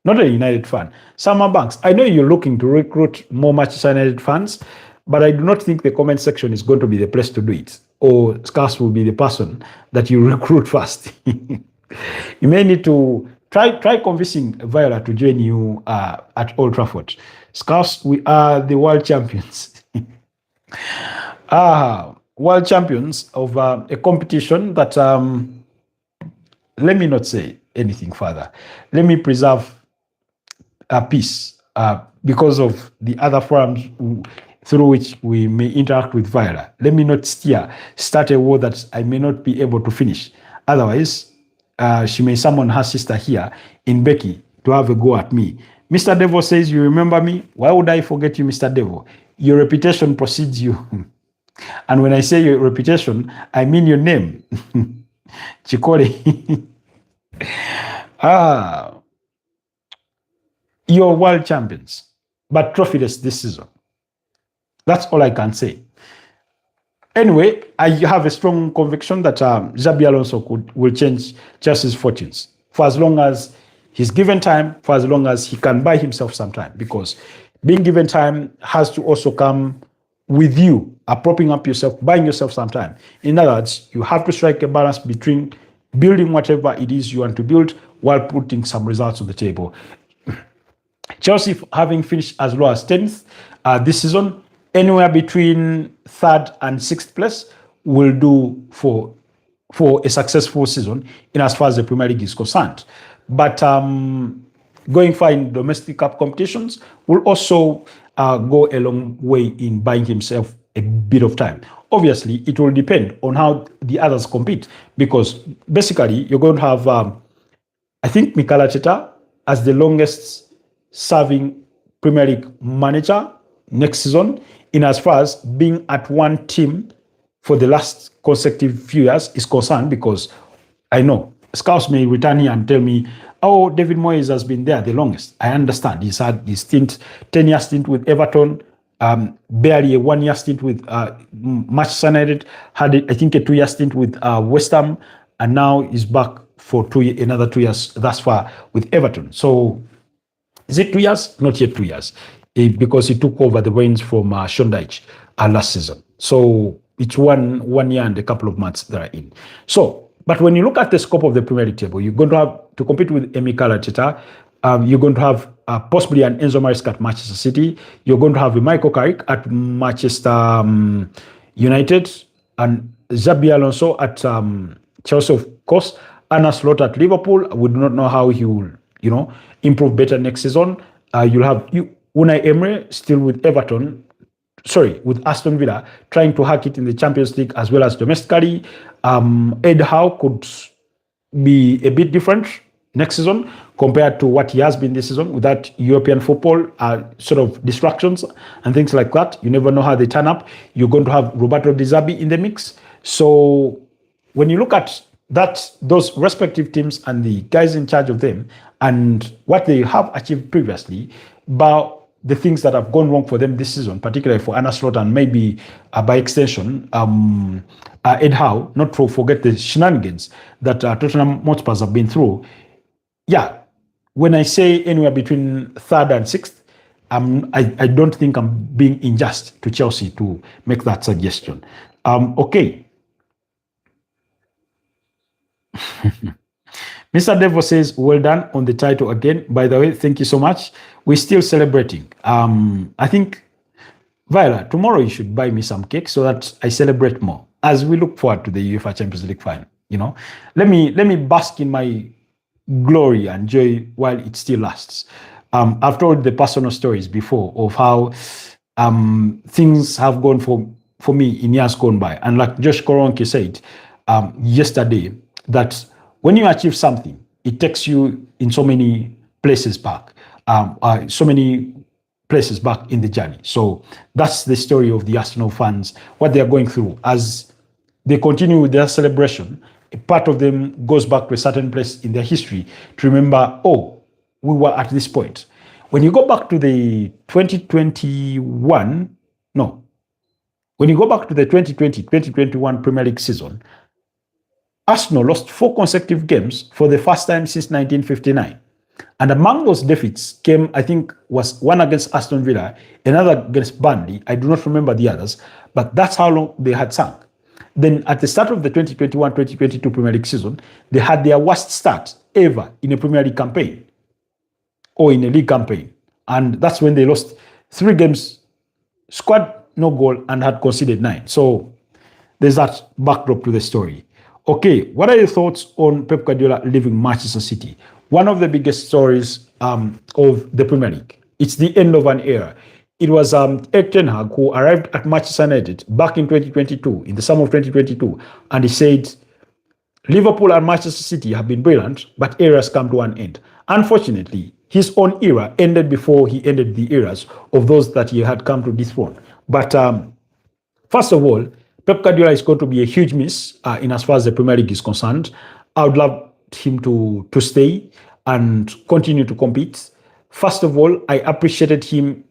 Speaker 1: not a United fan. Summer Banks, I know you're looking to recruit more Manchester United fans, but I do not think the comment section is going to be the place to do it. Or Scouse will be the person that you recruit first. You may need to try convincing Viola to join you at Old Trafford. Scouse, we are the world champions. World champions of a competition that, let me not say anything further. Let me preserve peace because of the other forums through which we may interact with Viola. Let me not start a war that I may not be able to finish. Otherwise, she may summon her sister here in Becky to have a go at me. Mr. Devil says, you remember me? Why would I forget you, Mr. Devil? Your reputation precedes you. And when I say your reputation, I mean your name. Chikore. You're world champions, but trophyless this season. That's all I can say. Anyway, I have a strong conviction that Xabi Alonso will change Chelsea's fortunes for as long as he's given time, for as long as he can buy himself some time, because being given time has to also come with you propping up yourself, buying yourself some time. In other words, you have to strike a balance between building whatever it is you want to build while putting some results on the table. Chelsea, having finished as low as 10th this season, anywhere between 3rd and 6th place will do for a successful season in as far as the Premier League is concerned. But going far in domestic cup competitions will also go a long way in buying himself a bit of time. Obviously, it will depend on how the others compete, because basically you're going to have, I think, Mikel Arteta as the longest serving Premier League manager next season, in as far as being at one team for the last consecutive few years is concerned, because I know scouts may return here and tell me, oh, David Moyes has been there the longest. I understand. He's had his 10-year stint with Everton, barely a 1-year stint with Manchester United, had, I think, a 2-year stint with West Ham, and now he's back for another 2 years thus far with Everton. So is it 2 years? Not yet 2 years, because he took over the reins from Sean Dyche last season. So it's one year and a couple of months that are in. So, but when you look at the scope of the Premier League table, you're going to have to compete with Mikel Arteta. You're going to have possibly an Enzo Maresca at Manchester City. You're going to have a Michael Carrick at Manchester United, and Xabi Alonso at Chelsea, of course. Arne Slot at Liverpool. We do not know how he will, improve better next season. You'll have Unai Emery still with with Aston Villa, trying to hack it in the Champions League as well as domestically. Ed Howe could be a bit different next season compared to what he has been this season with that European football sort of distractions and things like that. You never know how they turn up. You're going to have Roberto De Zerbi in the mix. So when you look at those respective teams and the guys in charge of them and what they have achieved previously, but the things that have gone wrong for them this season, particularly for Arne Slot and maybe by extension Ed Howe, not to forget the shenanigans that Tottenham Hotspur have been through. Yeah, when I say anywhere between 3rd and 6th, I don't think I'm being unjust to Chelsea to make that suggestion. Okay. Mr. Devo says, well done on the title again. By the way, thank you so much. We're still celebrating. I think, Viola, tomorrow you should buy me some cake so that I celebrate more as we look forward to the UEFA Champions League final. Let me bask in my glory and joy while it still lasts. I've told the personal stories before of how things have gone for me in years gone by. And like Josh Koronki said yesterday, that when you achieve something, it takes you in so many places back, in the journey. So that's the story of the Arsenal fans, what they are going through. As they continue with their celebration, a part of them goes back to a certain place in their history to remember, oh, we were at this point. When you go back to the 2021 Premier League season, Arsenal lost 4 consecutive games for the first time since 1959. And among those defeats came, I think, was one against Aston Villa, another against Burnley. I do not remember the others, but that's how long they had sunk. Then at the start of the 2021-2022 Premier League season, they had their worst start ever in a Premier League campaign or in a league campaign. And that's when they lost 3 games, scored no goal, and had conceded 9. So there's that backdrop to the story. Okay, what are your thoughts on Pep Guardiola leaving Manchester City? One of the biggest stories of the Premier League. It's the end of an era. It was Erik ten Hag who arrived at Manchester United back in 2022, in the summer of 2022, and he said, Liverpool and Manchester City have been brilliant, but eras come to an end. Unfortunately, his own era ended before he ended the eras of those that he had come to dethrone. But first of all, Pep Guardiola is going to be a huge miss in as far as the Premier League is concerned. I would love him to stay and continue to compete. First of all, I appreciated him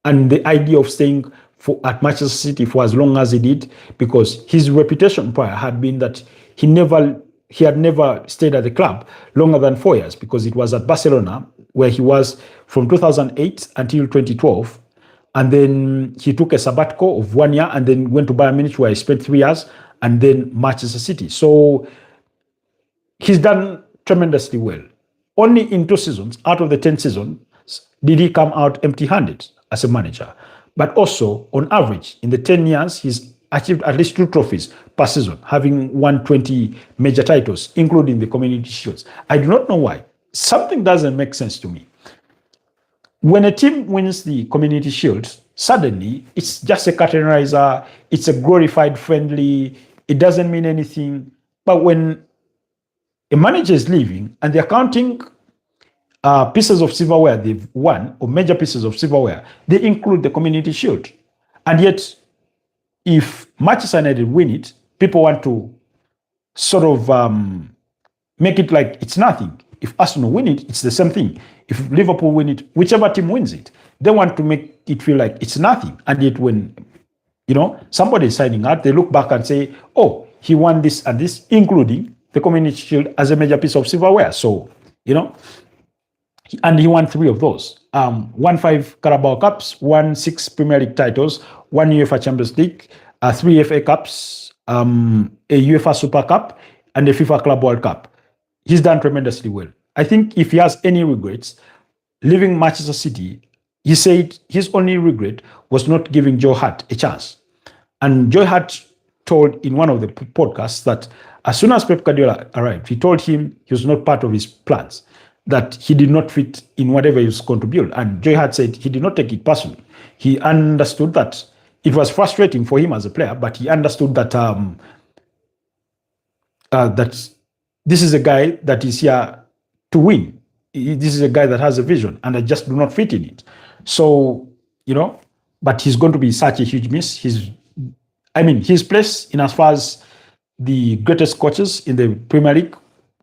Speaker 1: and the idea of staying at Manchester City for as long as he did, because his reputation prior had been that he had never stayed at the club longer than 4 years, because it was at Barcelona where he was from 2008 until 2012. And then he took a sabbatical of 1 year and then went to Bayern Munich, where he spent 3 years, and then Manchester City. So he's done tremendously well. Only in 2 seasons out of the 10 seasons did he come out empty-handed as a manager. But also, on average, in the 10 years, he's achieved at least 2 trophies per season, having won 20 major titles, including the Community Shields. I do not know why. Something doesn't make sense to me. When a team wins the Community Shield, suddenly it's just a curtain raiser, it's a glorified friendly, it doesn't mean anything. But when a manager is leaving and they're counting pieces of silverware they've won, or major pieces of silverware, they include the Community Shield. And yet, if Manchester United win it, people want to sort of make it like it's nothing. If Arsenal win it, it's the same thing. If Liverpool win it, whichever team wins it, they want to make it feel like it's nothing. And yet when, somebody is signing out, they look back and say, oh, he won this and this, including the Community Shield as a major piece of silverware. So, and he won 3 of those. Won 5 Carabao Cups, won 6 Premier League titles, 1 UEFA Champions League, 3 FA Cups, a UEFA Super Cup, and a FIFA Club World Cup. He's done tremendously well. I think if he has any regrets, leaving Manchester City, he said his only regret was not giving Joe Hart a chance. And Joe Hart told in one of the podcasts that as soon as Pep Guardiola arrived, he told him he was not part of his plans, that he did not fit in whatever he was going to build. And Joe Hart said he did not take it personally. He understood that it was frustrating for him as a player, but he understood that that this is a guy that is here to win. This is a guy that has a vision, and I just do not fit in it. So, but he's going to be such a huge miss. His place in as far as the greatest coaches in the Premier League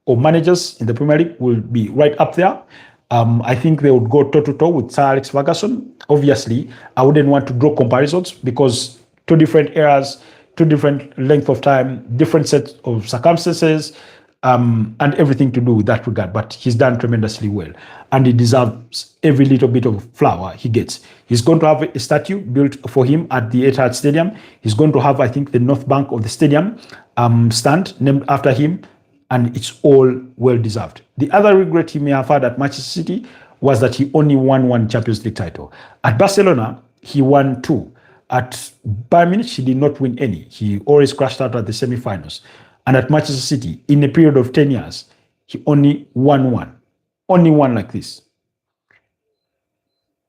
Speaker 1: or managers in the Premier League will be right up there. I think they would go toe-to-toe with Sir Alex Ferguson. Obviously, I wouldn't want to draw comparisons because 2 different eras, 2 different length of time, different set of circumstances, and everything to do with that regard. But he's done tremendously well, and he deserves every little bit of flower he gets. He's going to have a statue built for him at the Etihad Stadium. He's going to have, I think, the north bank of the stadium stand named after him, and it's all well-deserved. The other regret he may have had at Manchester City was that he only won 1 Champions League title. At Barcelona, he won 2. At Bayern Munich, he did not win any. He always crashed out at the semi-finals. And at Manchester City, in a period of 10 years, he only won 1. Only 1 like this.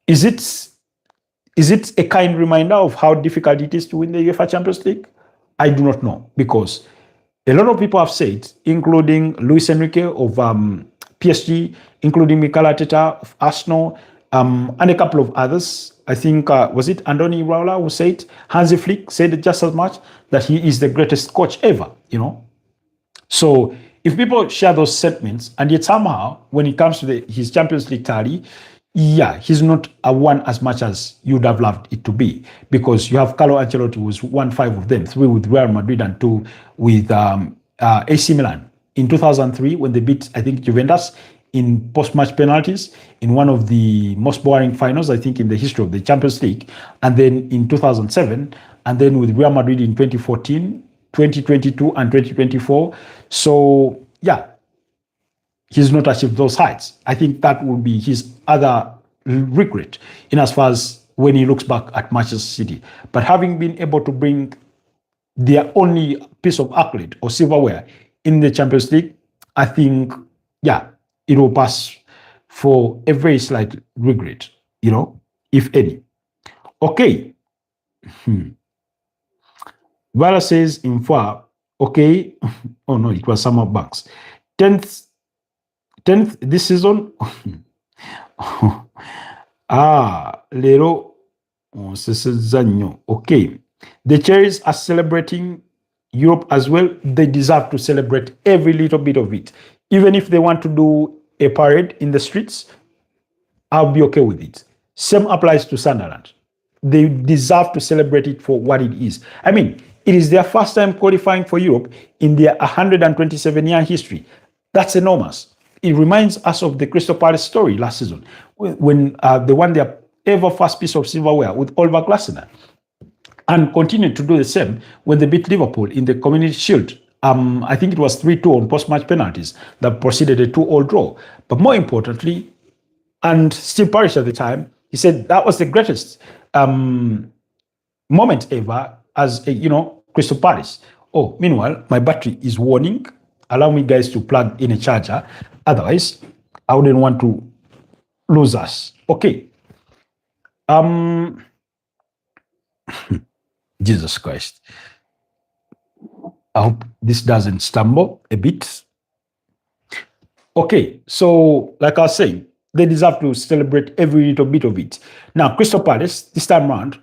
Speaker 1: Is it a kind reminder of how difficult it is to win the UEFA Champions League? I do not know, because a lot of people have said, including Luis Enrique of PSG, including Mikel Arteta of Arsenal, and a couple of others. I think, was it Andoni Iraola who said, Hansi Flick said just as much, that he is the greatest coach ever, So if people share those sentiments, and yet somehow, when it comes to his Champions League tally, he's not won as much as you'd have loved it to be, because you have Carlo Ancelotti, who's won 5 of them, 3 with Real Madrid and 2 with AC Milan. In 2003, when they beat, I think, Juventus in post-match penalties in one of the most boring finals, I think, in the history of the Champions League. And then in 2007, and then with Real Madrid in 2014, 2022, and 2024. So, he's not achieved those heights. I think that will be his other regret in as far as when he looks back at Manchester City. But having been able to bring their only piece of accolade or silverware in the Champions League, I think, it will pass for a very slight regret, if any. Okay. Vala says in far, okay. Oh no, it was Summer Banks. 10th this season. Lero. Okay. The Cherries are celebrating Europe as well. They deserve to celebrate every little bit of it. Even if they want to do a parade in the streets, I'll be okay with it. Same applies to Sunderland. they deserve to celebrate it for what it is. I mean, it is their first time qualifying for Europe in their 127-year history. That's enormous. It reminds us of the Crystal Palace story last season when they won their ever first piece of silverware with Oliver Glasner, and continued to do the same when they beat Liverpool in the Community Shield. I think it was 3-2 on post-match penalties that preceded a 2-2 draw. But more importantly, and Steve Parish at the time, he said that was the greatest moment ever as a, Crystal Palace. Oh, meanwhile, my battery is warning. Allow me, guys, to plug in a charger. Otherwise, I wouldn't want to lose us. Okay. Jesus Christ. I hope this doesn't stumble a bit. Okay, so like I was saying, they deserve to celebrate every little bit of it. Now, Crystal Palace, this time around,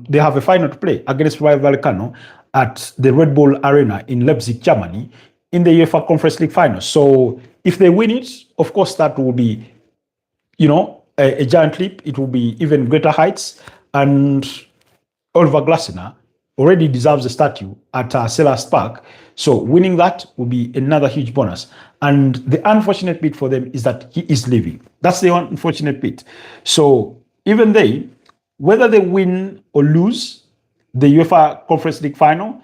Speaker 1: they have a final to play against Rayo Vallecano at the Red Bull Arena in Leipzig, Germany, in the UEFA Conference League final. So if they win it, of course, that will be, a giant leap. It will be even greater heights. And Oliver Glasner already deserves a statue at Selhurst Park. So winning that will be another huge bonus. And the unfortunate bit for them is that he is leaving. That's the unfortunate bit. So even they, whether they win or lose the UEFA Conference League final,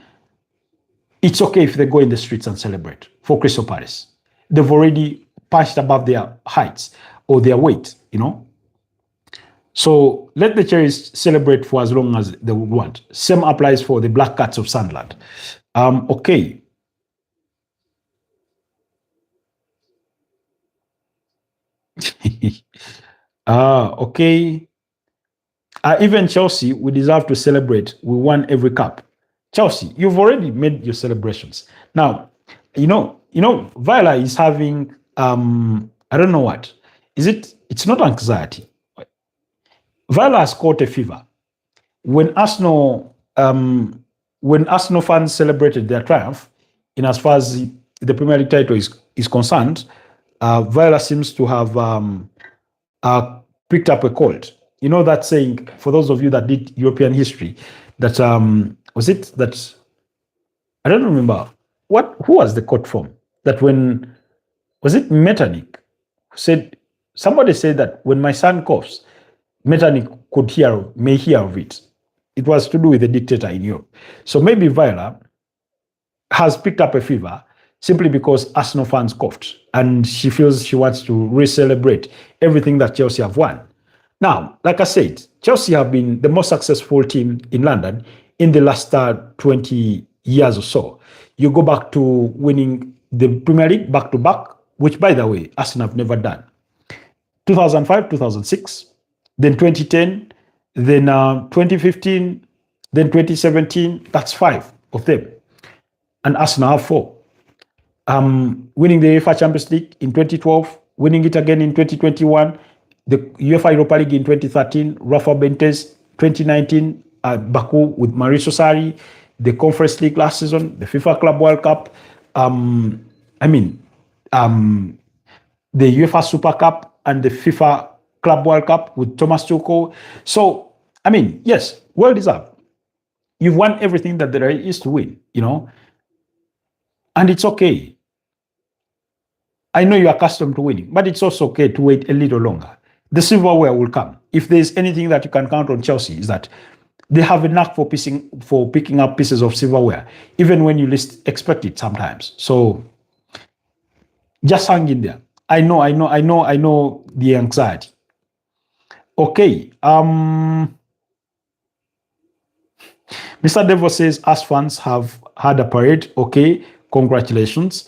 Speaker 1: it's okay if they go in the streets and celebrate for Crystal Palace. They've already punched above their heights or their weight, So let the Cherries celebrate for as long as they would want. Same applies for the Black Cats of Sunderland. Okay. Okay. Even Chelsea, we deserve to celebrate. We won every cup. Chelsea, you've already made your celebrations. Now, Viola is having I don't know what. It's not anxiety. Viola has caught a fever. When Arsenal fans celebrated their triumph, in as far as the Premier League title is concerned, Viola seems to have picked up a cold. You know that saying, for those of you that did European history, that was it that I don't remember who was the quote from that when was it Metternich said somebody said that when my son coughs, Metternich may hear of it. It was to do with the dictator in Europe. So maybe Viola has picked up a fever simply because Arsenal fans coughed, and she feels she wants to re-celebrate everything that Chelsea have won. Now, like I said, Chelsea have been the most successful team in London in the last 20 years or so. You go back to winning the Premier League back-to-back, which, by the way, Arsenal have never done. 2005, 2006, then 2010, then 2015, then 2017. That's 5 of them. And Arsenal have 4. Winning the UEFA Champions League in 2012, winning it again in 2021, the UEFA Europa League in 2013, Rafa Benitez, 2019, Baku with Maurizio Sarri, the Conference League last season, the FIFA Club World Cup, the UEFA Super Cup and the FIFA Club World Cup with Thomas Tuchel. So, yes, well deserved. You've won everything that there is to win, and it's okay. I know you're accustomed to winning, but it's also okay to wait a little longer. The silverware will come. If there's anything that you can count on Chelsea, is that they have a knack for picking up pieces of silverware, even when you least expect it sometimes. So just hang in there. I know the anxiety. Okay. Mr. Devo says, as fans have had a parade. Okay, congratulations.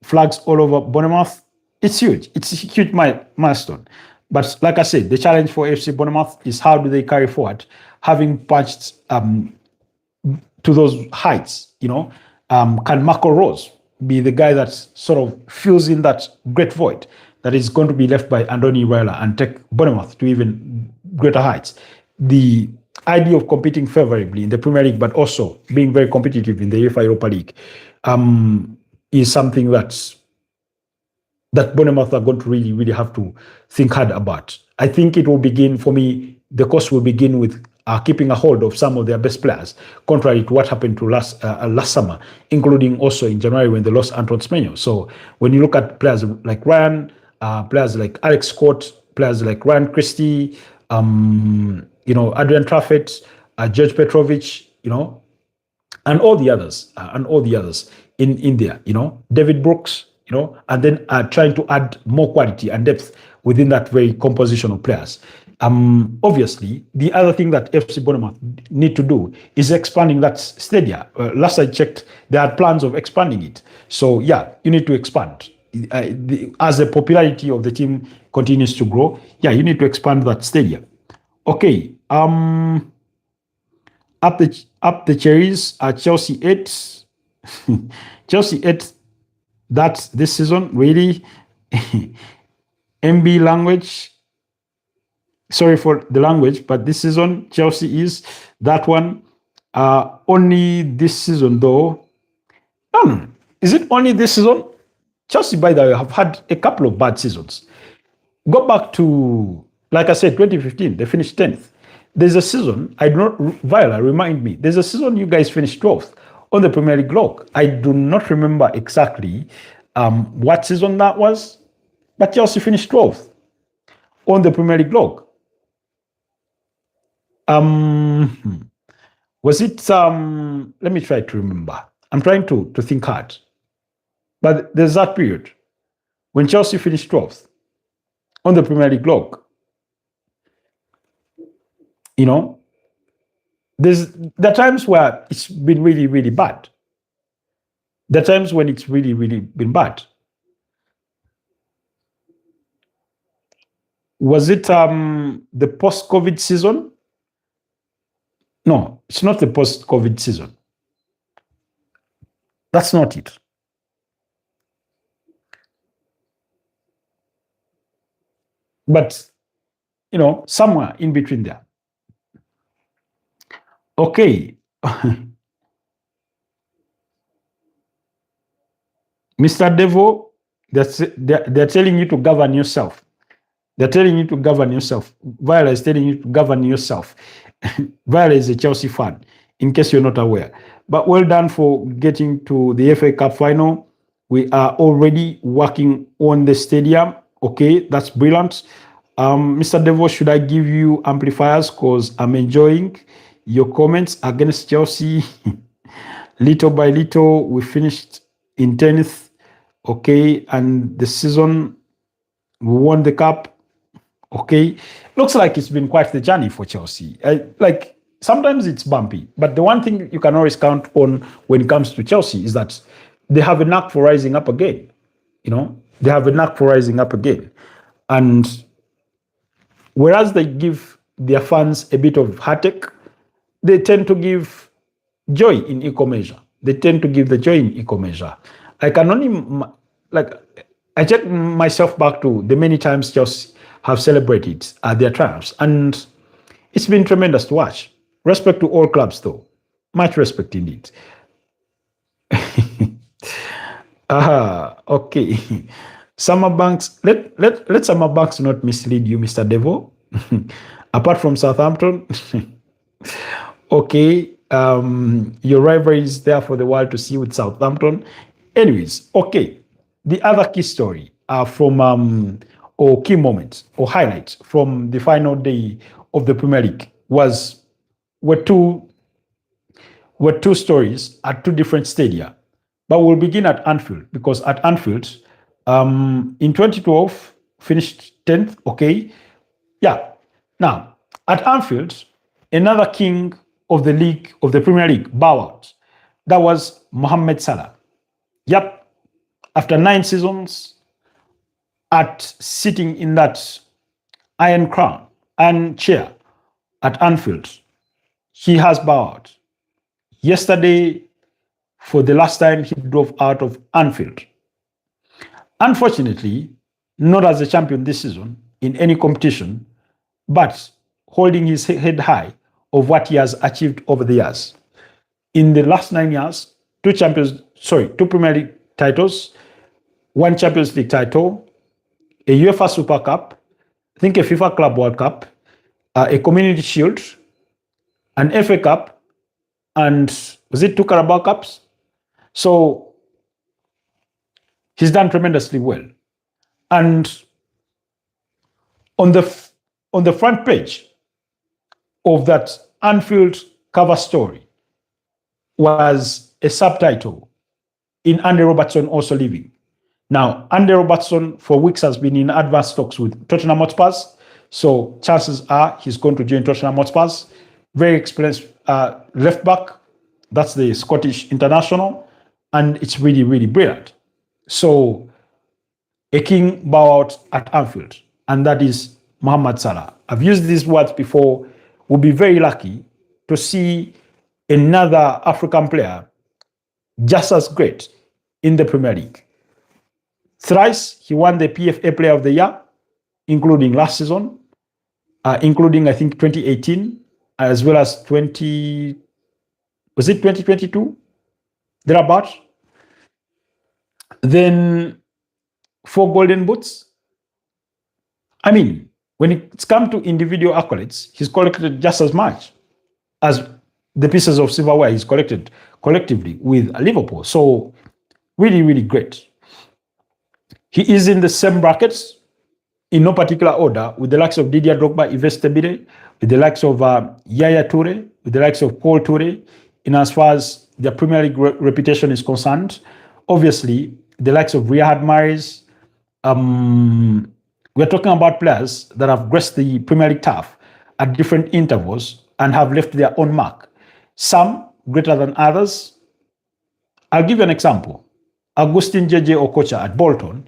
Speaker 1: Flags all over Bournemouth. It's huge. It's a huge milestone. But like I said, the challenge for FC Bournemouth is how do they carry forward, having punched to those heights, can Marco Rose be the guy that sort of fills in that great void that is going to be left by Andoni Iraola and take Bournemouth to even greater heights? The idea of competing favorably in the Premier League, but also being very competitive in the UEFA Europa League, is something that Bournemouth are going to really, really have to think hard about. I think it will begin, for me, the course will begin with keeping a hold of some of their best players, contrary to what happened to last summer, including also in January when they lost Anton Semenyo. So when you look at players like Ryan, players like Alex Scott, players like Ryan Christie, Adrian Trafford, George Petrovic, and all the others, in there, David Brooks, and then trying to add more quality and depth within that very composition of players. Obviously, the other thing that FC Bournemouth need to do is expanding that stadium. Last I checked, they had plans of expanding it. So yeah, you need to expand. As the popularity of the team continues to grow, yeah, you need to expand that stadium. Okay. Up the cherries, Chelsea 8. Chelsea 8 that this season, really. MB language. Sorry for the language, but this season, Chelsea is that one. Only this season, though. No. Is it only this season? Chelsea, by the way, have had a couple of bad seasons. Go back to, like I said, 2015, they finished 10th. There's a season, Viola, remind me, there's a season you guys finished 12th on the Premier League log. I do not remember exactly what season that was, but Chelsea finished 12th on the Premier League log. Was it, let me try to remember. I'm trying to think hard. But there's that period when Chelsea finished 12th on the Premier League log. There are times where it's been really, really bad. There are times when it's really, really been bad. Was it the post-COVID season? No, it's not the post-COVID season. That's not it. But, somewhere in between there. Okay. Mr. Devo, they're telling you to govern yourself. They're telling you to govern yourself. Viola is telling you to govern yourself. Viola is a Chelsea fan, in case you're not aware. But well done for getting to the FA Cup final. We are already working on the stadium. Okay, that's brilliant. Mr. Devo, should I give you amplifiers? Because I'm enjoying your comments against Chelsea. Little by little, we finished in 10th. Okay, and the season, we won the cup. Okay, looks like it's been quite the journey for Chelsea. Sometimes it's bumpy, but the one thing you can always count on when it comes to Chelsea is that they have a knack for rising up again. They have a knack for rising up again. And whereas they give their fans a bit of heartache, they tend to give joy in equal measure. They tend to give the joy in equal measure. I can only, I check myself back to the many times Chelsea have celebrated their triumphs, and it's been tremendous to watch. Respect to all clubs, though. Much respect indeed. Okay. Summer Banks, let Summer Banks not mislead you, Mr. Devo. Apart from Southampton, okay, your rivalry is there for the world to see with Southampton. Anyways, okay, the other key story from or key moments or highlights from the final day of the Premier League were two stories at two different stadia. But we'll begin at Anfield, because at Anfield, in 2012, finished 10th, okay? Yeah. Now, at Anfield, another king of the league, of the Premier League, bowed out. That was Mohamed Salah. Yep. After 9 seasons at sitting in that iron chair at Anfield, he has bowed. Yesterday, for the last time, he drove out of Anfield. Unfortunately, not as a champion this season in any competition, but holding his head high of what he has achieved over the years. In the last 9 years, 2 Premier League titles, 1 Champions League title, a UEFA Super Cup, I think a FIFA Club World Cup, a Community Shield, an FA Cup, and was it 2 Carabao Cups? So he's done tremendously well. And on the front page of that Anfield cover story was a subtitle, "In Andy Robertson also leaving." Now, Andy Robertson for weeks has been in advanced talks with Tottenham Hotspur, so chances are he's going to join Tottenham Hotspur. Very experienced left back. That's the Scottish international, and it's really, really brilliant. So a king bow out at Anfield, and that is Mohamed Salah. I've used these words before. We'll be very lucky to see another African player just as great in the Premier League. Thrice he won the PFA Player of the Year, including last season, including I think 2018, as well as 2022? Thereabouts. Then 4 golden boots. I mean, when it's come to individual accolades, he's collected just as much as the pieces of silverware he's collected collectively with Liverpool. So really, really great. He is in the same brackets, in no particular order, with the likes of Didier Drogba, Yves Tebile, with the likes of Yaya Toure, with the likes of Paul Toure, in as far as their Premier League reputation is concerned. Obviously, the likes of Riyad Mahrez. We're talking about players that have graced the Premier League turf at different intervals and have left their own mark. Some greater than others. I'll give you an example. Augustin JJ Okocha at Bolton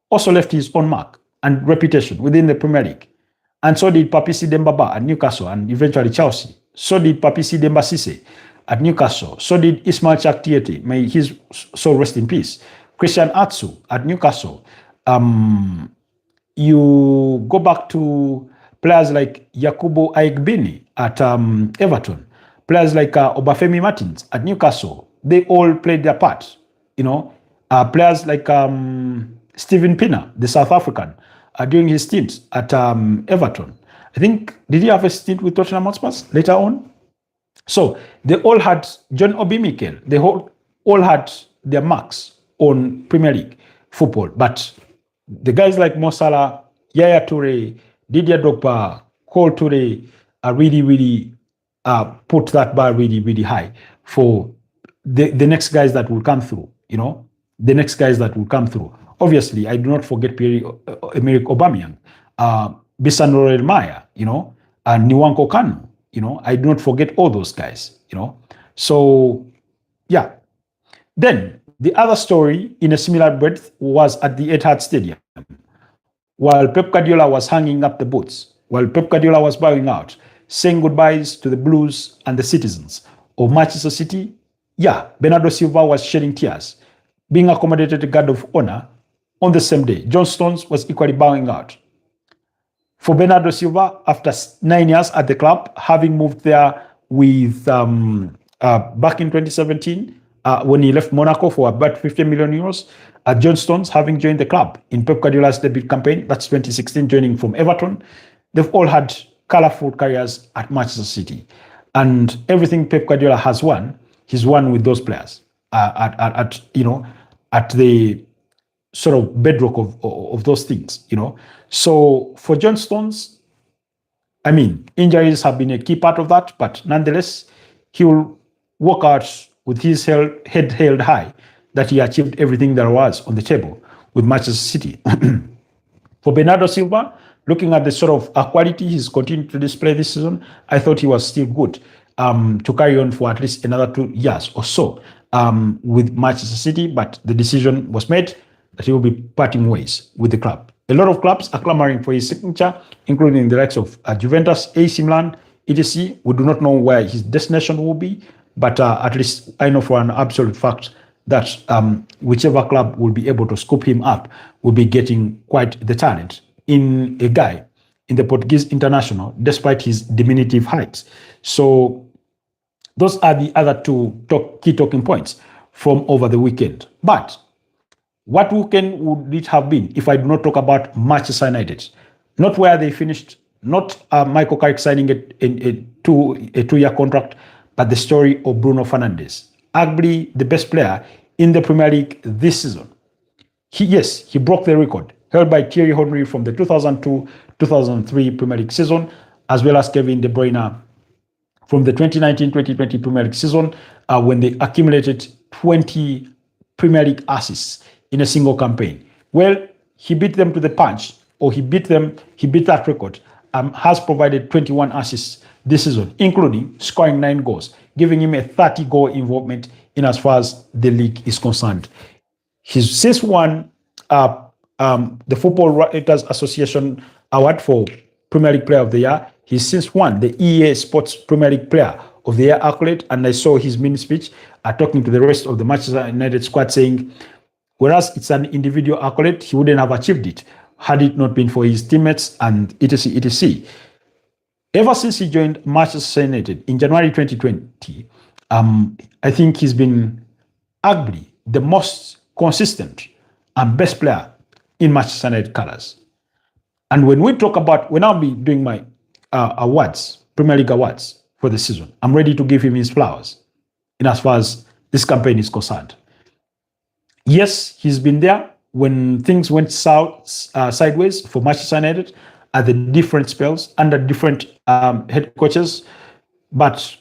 Speaker 1: also left his own mark and reputation within the Premier League. And so did Papisi Dembaba at Newcastle and eventually Chelsea. So did Papisi Demba Cisse at Newcastle. So did Ismail Chaktiete, may his soul rest in peace. Christian Atsu at Newcastle. You go back to players like Yakubu Aigbini at Everton, players like Obafemi Martins at Newcastle. They all played their part, players like Steven Pienaar, the South African, during his stint at Everton. I think, did he have a stint with Tottenham Hotspur later on? So they all had, John Obi Mikel, they all had their marks on Premier League football. But the guys like Mo Salah, Yaya Toure, Didier Drogba, Paul Toure are really, really put that bar really, really high for the next guys that will come through, the next guys that will come through. Obviously, I do not forget Pierre-Emerick Aubameyang, Bissan Royal Maya, and Nwankwo Kanu, I do not forget all those guys, So, yeah. Then, the other story in a similar breadth was at the Etihad Stadium. While Pep Guardiola was hanging up the boots, while Pep Guardiola was bowing out, saying goodbyes to the Blues and the citizens of Manchester City, Bernardo Silva was shedding tears, being accommodated a guard of honor on the same day. John Stones was equally bowing out. For Bernardo Silva, after 9 years at the club, having moved there with back in 2017, when he left Monaco for about 50 million euros, John Stones having joined the club in Pep Guardiola's debut campaign, that's 2016, joining from Everton. They've all had colorful careers at Manchester City. And everything Pep Guardiola has won, he's won with those players at the sort of bedrock of those things, So for John Stones, I mean, injuries have been a key part of that, but nonetheless, he will walk out with his head held high that he achieved everything there was on the table with Manchester City. For Bernardo Silva, looking at the sort of quality he's continued to display this season, I thought he was still good to carry on for at least another 2 years or so with Manchester City, but the decision was made that he will be parting ways with the club. A lot of clubs are clamoring for his signature, including the likes of Juventus, AC Milan, etc. We do not know where his destination will be, but at least I know for an absolute fact that whichever club will be able to scoop him up will be getting quite the talent in a guy in the Portuguese international, despite his diminutive height. So those are the other two key talking points from over the weekend. But what weekend would it have been if I do not talk about Manchester United? Not where they finished not Michael Carrick signing a two-year contract, but the story of Bruno Fernandes, arguably the best player in the Premier League this season. He broke the record held by Thierry Henry from the 2002-2003 Premier League season, as well as Kevin De Bruyne from the 2019-2020 Premier League season, when they accumulated 20 Premier League assists in a single campaign. Well, he beat them to the punch, or he beat that record, has provided 21 assists this season, including scoring 9 goals, giving him a 30-goal involvement in as far as the league is concerned. He's since won the Football Writers Association Award for Premier League Player of the Year. He's since won the EA Sports Premier League Player of the Year accolade, and I saw his mini speech talking to the rest of the Manchester United squad saying, whereas it's an individual accolade, he wouldn't have achieved it had it not been for his teammates and etc. etc. Ever since he joined Manchester United in January 2020, I think he's been arguably the most consistent and best player in Manchester United colours. And when we talk about, when I'll be doing my awards, Premier League awards for the season, I'm ready to give him his flowers in as far as this campaign is concerned. Yes, he's been there when things went sideways for Manchester United at the different spells under different head coaches, but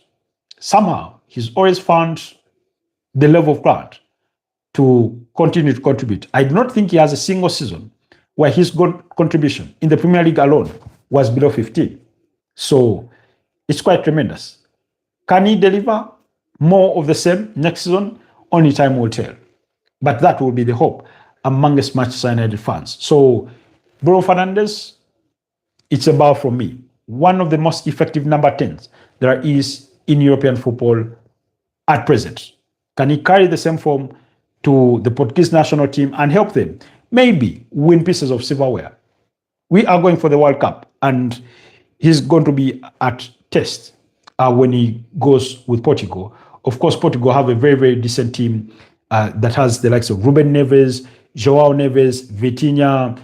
Speaker 1: somehow he's always found the level of ground to continue to contribute. I do not think he has a single season where his goal contribution in the Premier League alone was below 15. So it's quite tremendous. Can he deliver more of the same next season? Only time will tell. But that will be the hope amongst Manchester United fans. So Bruno Fernandes, it's about, for me, one of the most effective number 10s there is in European football at present. Can he carry the same form to the Portuguese national team and help them maybe win pieces of silverware? We are going for the World Cup, and he's going to be at test when he goes with Portugal. Of course, Portugal have a very, very decent team that has the likes of Ruben Neves, Joao Neves, Vitinha,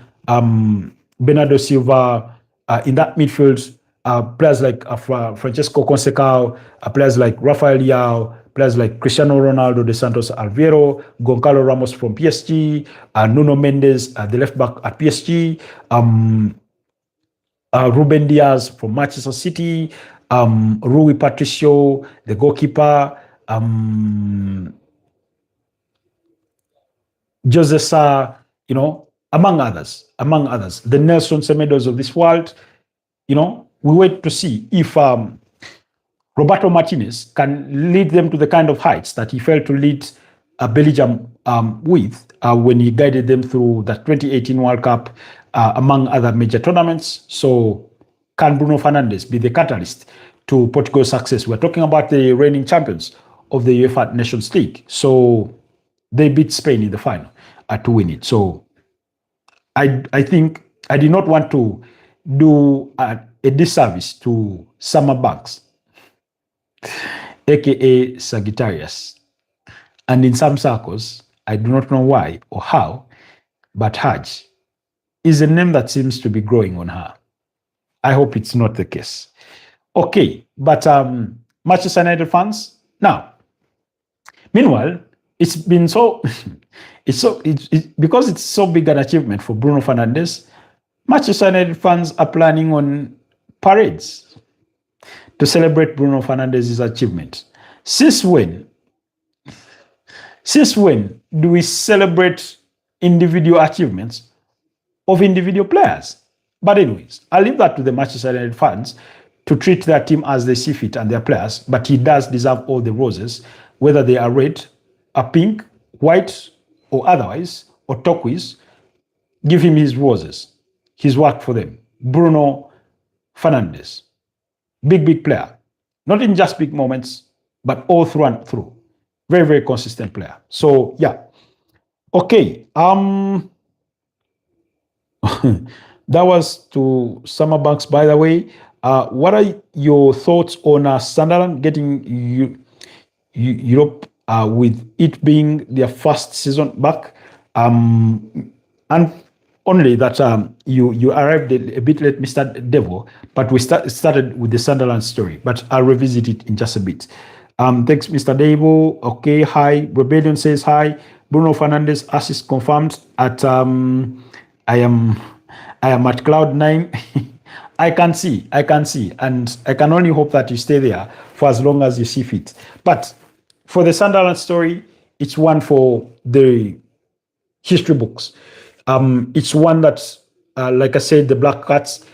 Speaker 1: Bernardo Silva. In that midfield, players like Francesco Conceição, players like Rafael Leao, players like Cristiano Ronaldo de Santos Aveiro, Goncalo Ramos from PSG, Nuno Mendes, the left back at PSG, Ruben Diaz from Manchester City, Rui Patricio, the goalkeeper, Jose Sa, among others, the Nelson Semedos of this world. We wait to see if Roberto Martinez can lead them to the kind of heights that he failed to lead Belgium with when he guided them through the 2018 World Cup, among other major tournaments. So can Bruno Fernandes be the catalyst to Portugal's success? We're talking about the reigning champions of the UEFA Nations League. So they beat Spain in the final to win it. So I think I did not want to do a disservice to Summer Banks, aka Sagittarius. And in some circles, I do not know why or how, but Haj is a name that seems to be growing on her. I hope it's not the case. Okay, but Manchester United fans, now, meanwhile, it's been so, because it's so big an achievement for Bruno Fernandes, Manchester United fans are planning on parades to celebrate Bruno Fernandes' achievement. Since when do we celebrate individual achievements of individual players? But anyways, I'll leave that to the Manchester United fans to treat their team as they see fit and their players, but he does deserve all the roses, whether they are red, are pink, white, or otherwise, or turquoise. Give him his roses. He's worked for them. Bruno Fernandes, big player. Not in just big moments, but all through and through. Very, very consistent player. So, yeah. Okay. That was to Summer Banks, by the way. What are your thoughts on Sunderland getting Europe with it being their first season back? And only that you arrived a bit late, Mr. Devo, but we started with the Sunderland story, but I'll revisit it in just a bit. Thanks, Mr. Devo. Okay, hi. Rebellion says hi. Bruno Fernandes assist confirmed at I am at cloud 9. I can see, and I can only hope that you stay there for as long as you see fit. But for the Sunderland story, it's one for the history books. It's one that, like I said, the Black Cats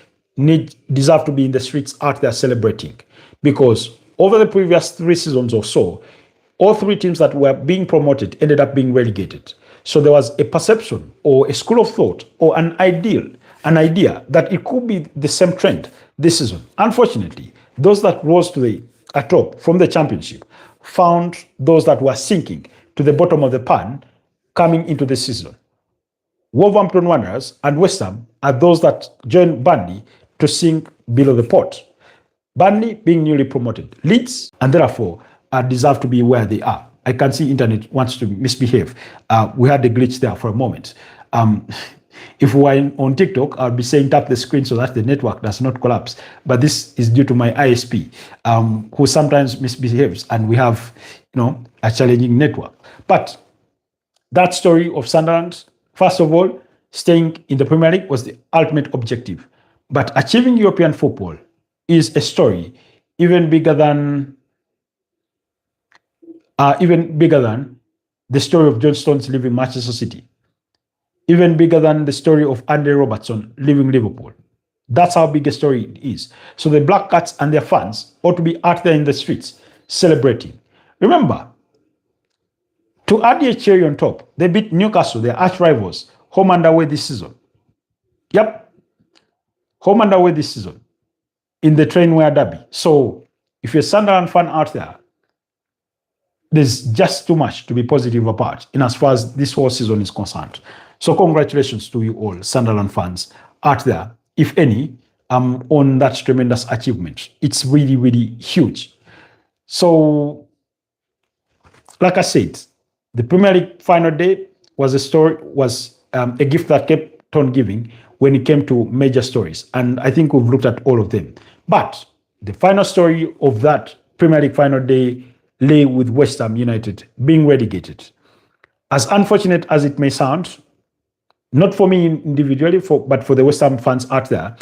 Speaker 1: deserve to be in the streets out there celebrating, because over the previous 3 seasons or so, all 3 teams that were being promoted ended up being relegated. So there was a perception or a school of thought or an idea that it could be the same trend this season. Unfortunately, those that rose to the top from the championship found those that were sinking to the bottom of the pan coming into the season. Wolverhampton Wanderers and West Ham are those that joined Burnley to sink below the pot. Burnley being newly promoted, Leeds, and therefore deserve to be where they are. I can see internet wants to misbehave. We had a glitch there for a moment. If we were on TikTok, I'll be saying tap the screen so that the network does not collapse. But this is due to my ISP, who sometimes misbehaves, and we have, a challenging network. But that story of Sunderland, first of all, staying in the Premier League was the ultimate objective. But achieving European football is a story even bigger than the story of John Stones leaving Manchester City, even bigger than the story of Andy Robertson leaving Liverpool. That's how big a story it is. So the Black Cats and their fans ought to be out there in the streets celebrating. Remember, to add a cherry on top, they beat Newcastle, their arch rivals, home and away this season. Yep, home and away this season in the Trainware Derby. So if you're a Sunderland fan out there, there's just too much to be positive about in as far as this whole season is concerned. So congratulations to you all, Sunderland fans out there, if any, on that tremendous achievement. It's really, really huge. So, like I said, the Premier League final day was a gift that kept on giving when it came to major stories. And I think we've looked at all of them. But the final story of that Premier League final day lay with West Ham United being relegated. As unfortunate as it may sound, not for me individually, but for the West Ham fans out there,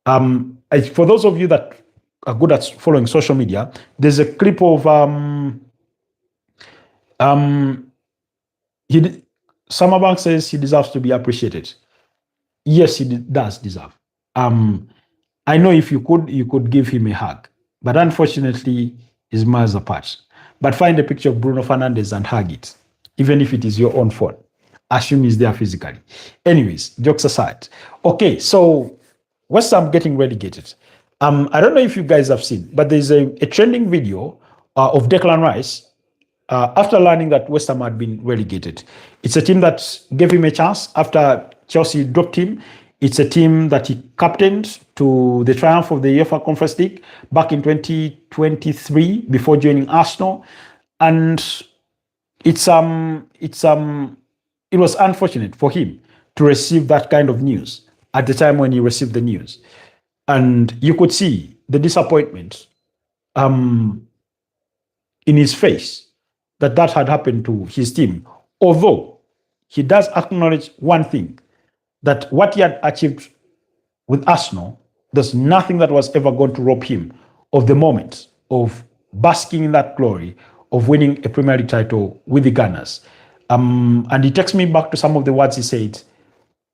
Speaker 1: for those of you that are good at following social media, there's a clip of Summerbank says he deserves to be appreciated. Yes, he does deserve. I know if you could give him a hug, but unfortunately, he's miles apart. But find a picture of Bruno Fernandes and hug it, even if it is your own phone. Assume he's there physically. Anyways, jokes aside. Okay, so West Ham getting relegated. I don't know if you guys have seen, but there's a trending video of Declan Rice after learning that West Ham had been relegated. It's a team that gave him a chance after Chelsea dropped him. It's a team that he captained to the triumph of the UEFA Conference League back in 2023 before joining Arsenal. And it was unfortunate for him to receive that kind of news at the time when he received the news. And you could see the disappointment in his face that had happened to his team. Although he does acknowledge one thing, that what he had achieved with Arsenal, there's nothing that was ever going to rob him of the moment of basking in that glory of winning a Premier League title with the Gunners. And he takes me back to some of the words he said.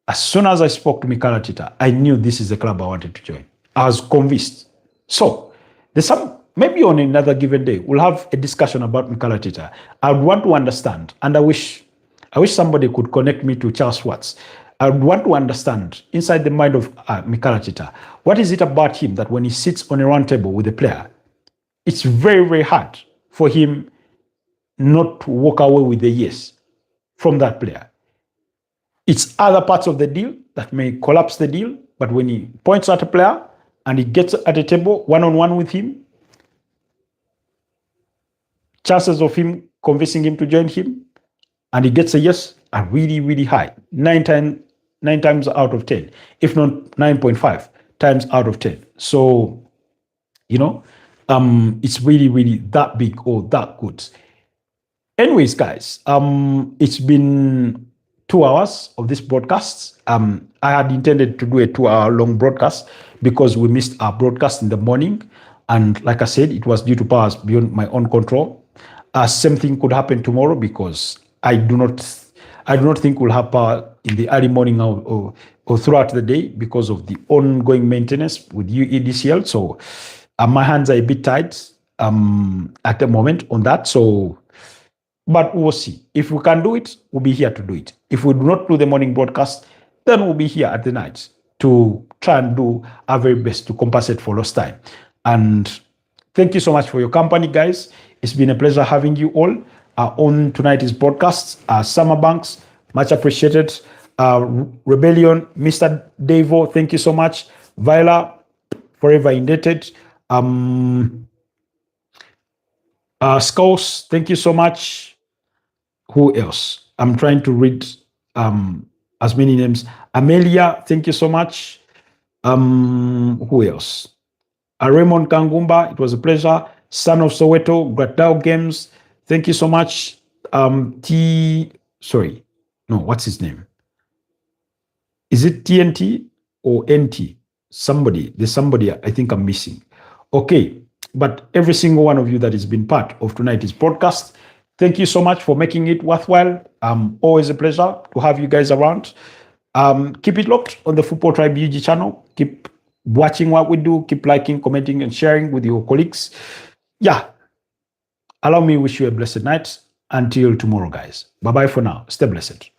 Speaker 1: As soon as I spoke to Mikel Arteta, I knew this is the club I wanted to join. I was convinced. So there's maybe on another given day, we'll have a discussion about Mikel Arteta. I would want to understand, and I wish somebody could connect me to Charles Watts. I would want to understand inside the mind of Mikel Arteta, what is it about him that when he sits on a round table with a player, it's very, very hard for him not to walk away with a yes from that player. It's other parts of the deal that may collapse the deal, but when he points at a player and he gets at a table one-on-one with him, chances of him convincing him to join him and he gets a yes are really, really high. 9 times 9 times out of 10, if not 9.5 times out of 10. So, it's really, really that big or that good. Anyways, guys, it's been 2 hours of this broadcast. I had intended to do a 2-hour long broadcast because we missed our broadcast in the morning. And like I said, it was due to powers beyond my own control. Same thing could happen tomorrow because I do not think we'll have power in the early morning or throughout the day because of the ongoing maintenance with UEDCL. So my hands are a bit tight at the moment on that. So, but we'll see. If we can do it, we'll be here to do it. If we do not do the morning broadcast, then we'll be here at the night to try and do our very best to compensate for lost time. And thank you so much for your company, guys. It's been a pleasure having you all on tonight's broadcast. Summer Banks, much appreciated. Rebellion, Mr. Davo, thank you so much. Viola, forever indebted. Skulls, thank you so much. Who else? I'm trying to read as many names. Amelia, thank you so much. Who else? Raymond Kangumba, it was a pleasure. Son of Soweto, Gratao Games, thank you so much. What's his name? Is it TNT or NT? There's somebody I think I'm missing. Okay, but every single one of you that has been part of tonight's broadcast, thank you so much for making it worthwhile. Always a pleasure to have you guys around. Keep it locked on the Football Tribe UG channel. Keep watching what we do. Keep liking, commenting, and sharing with your colleagues. Yeah. Allow me to wish you a blessed night. Until tomorrow, guys. Bye-bye for now. Stay blessed.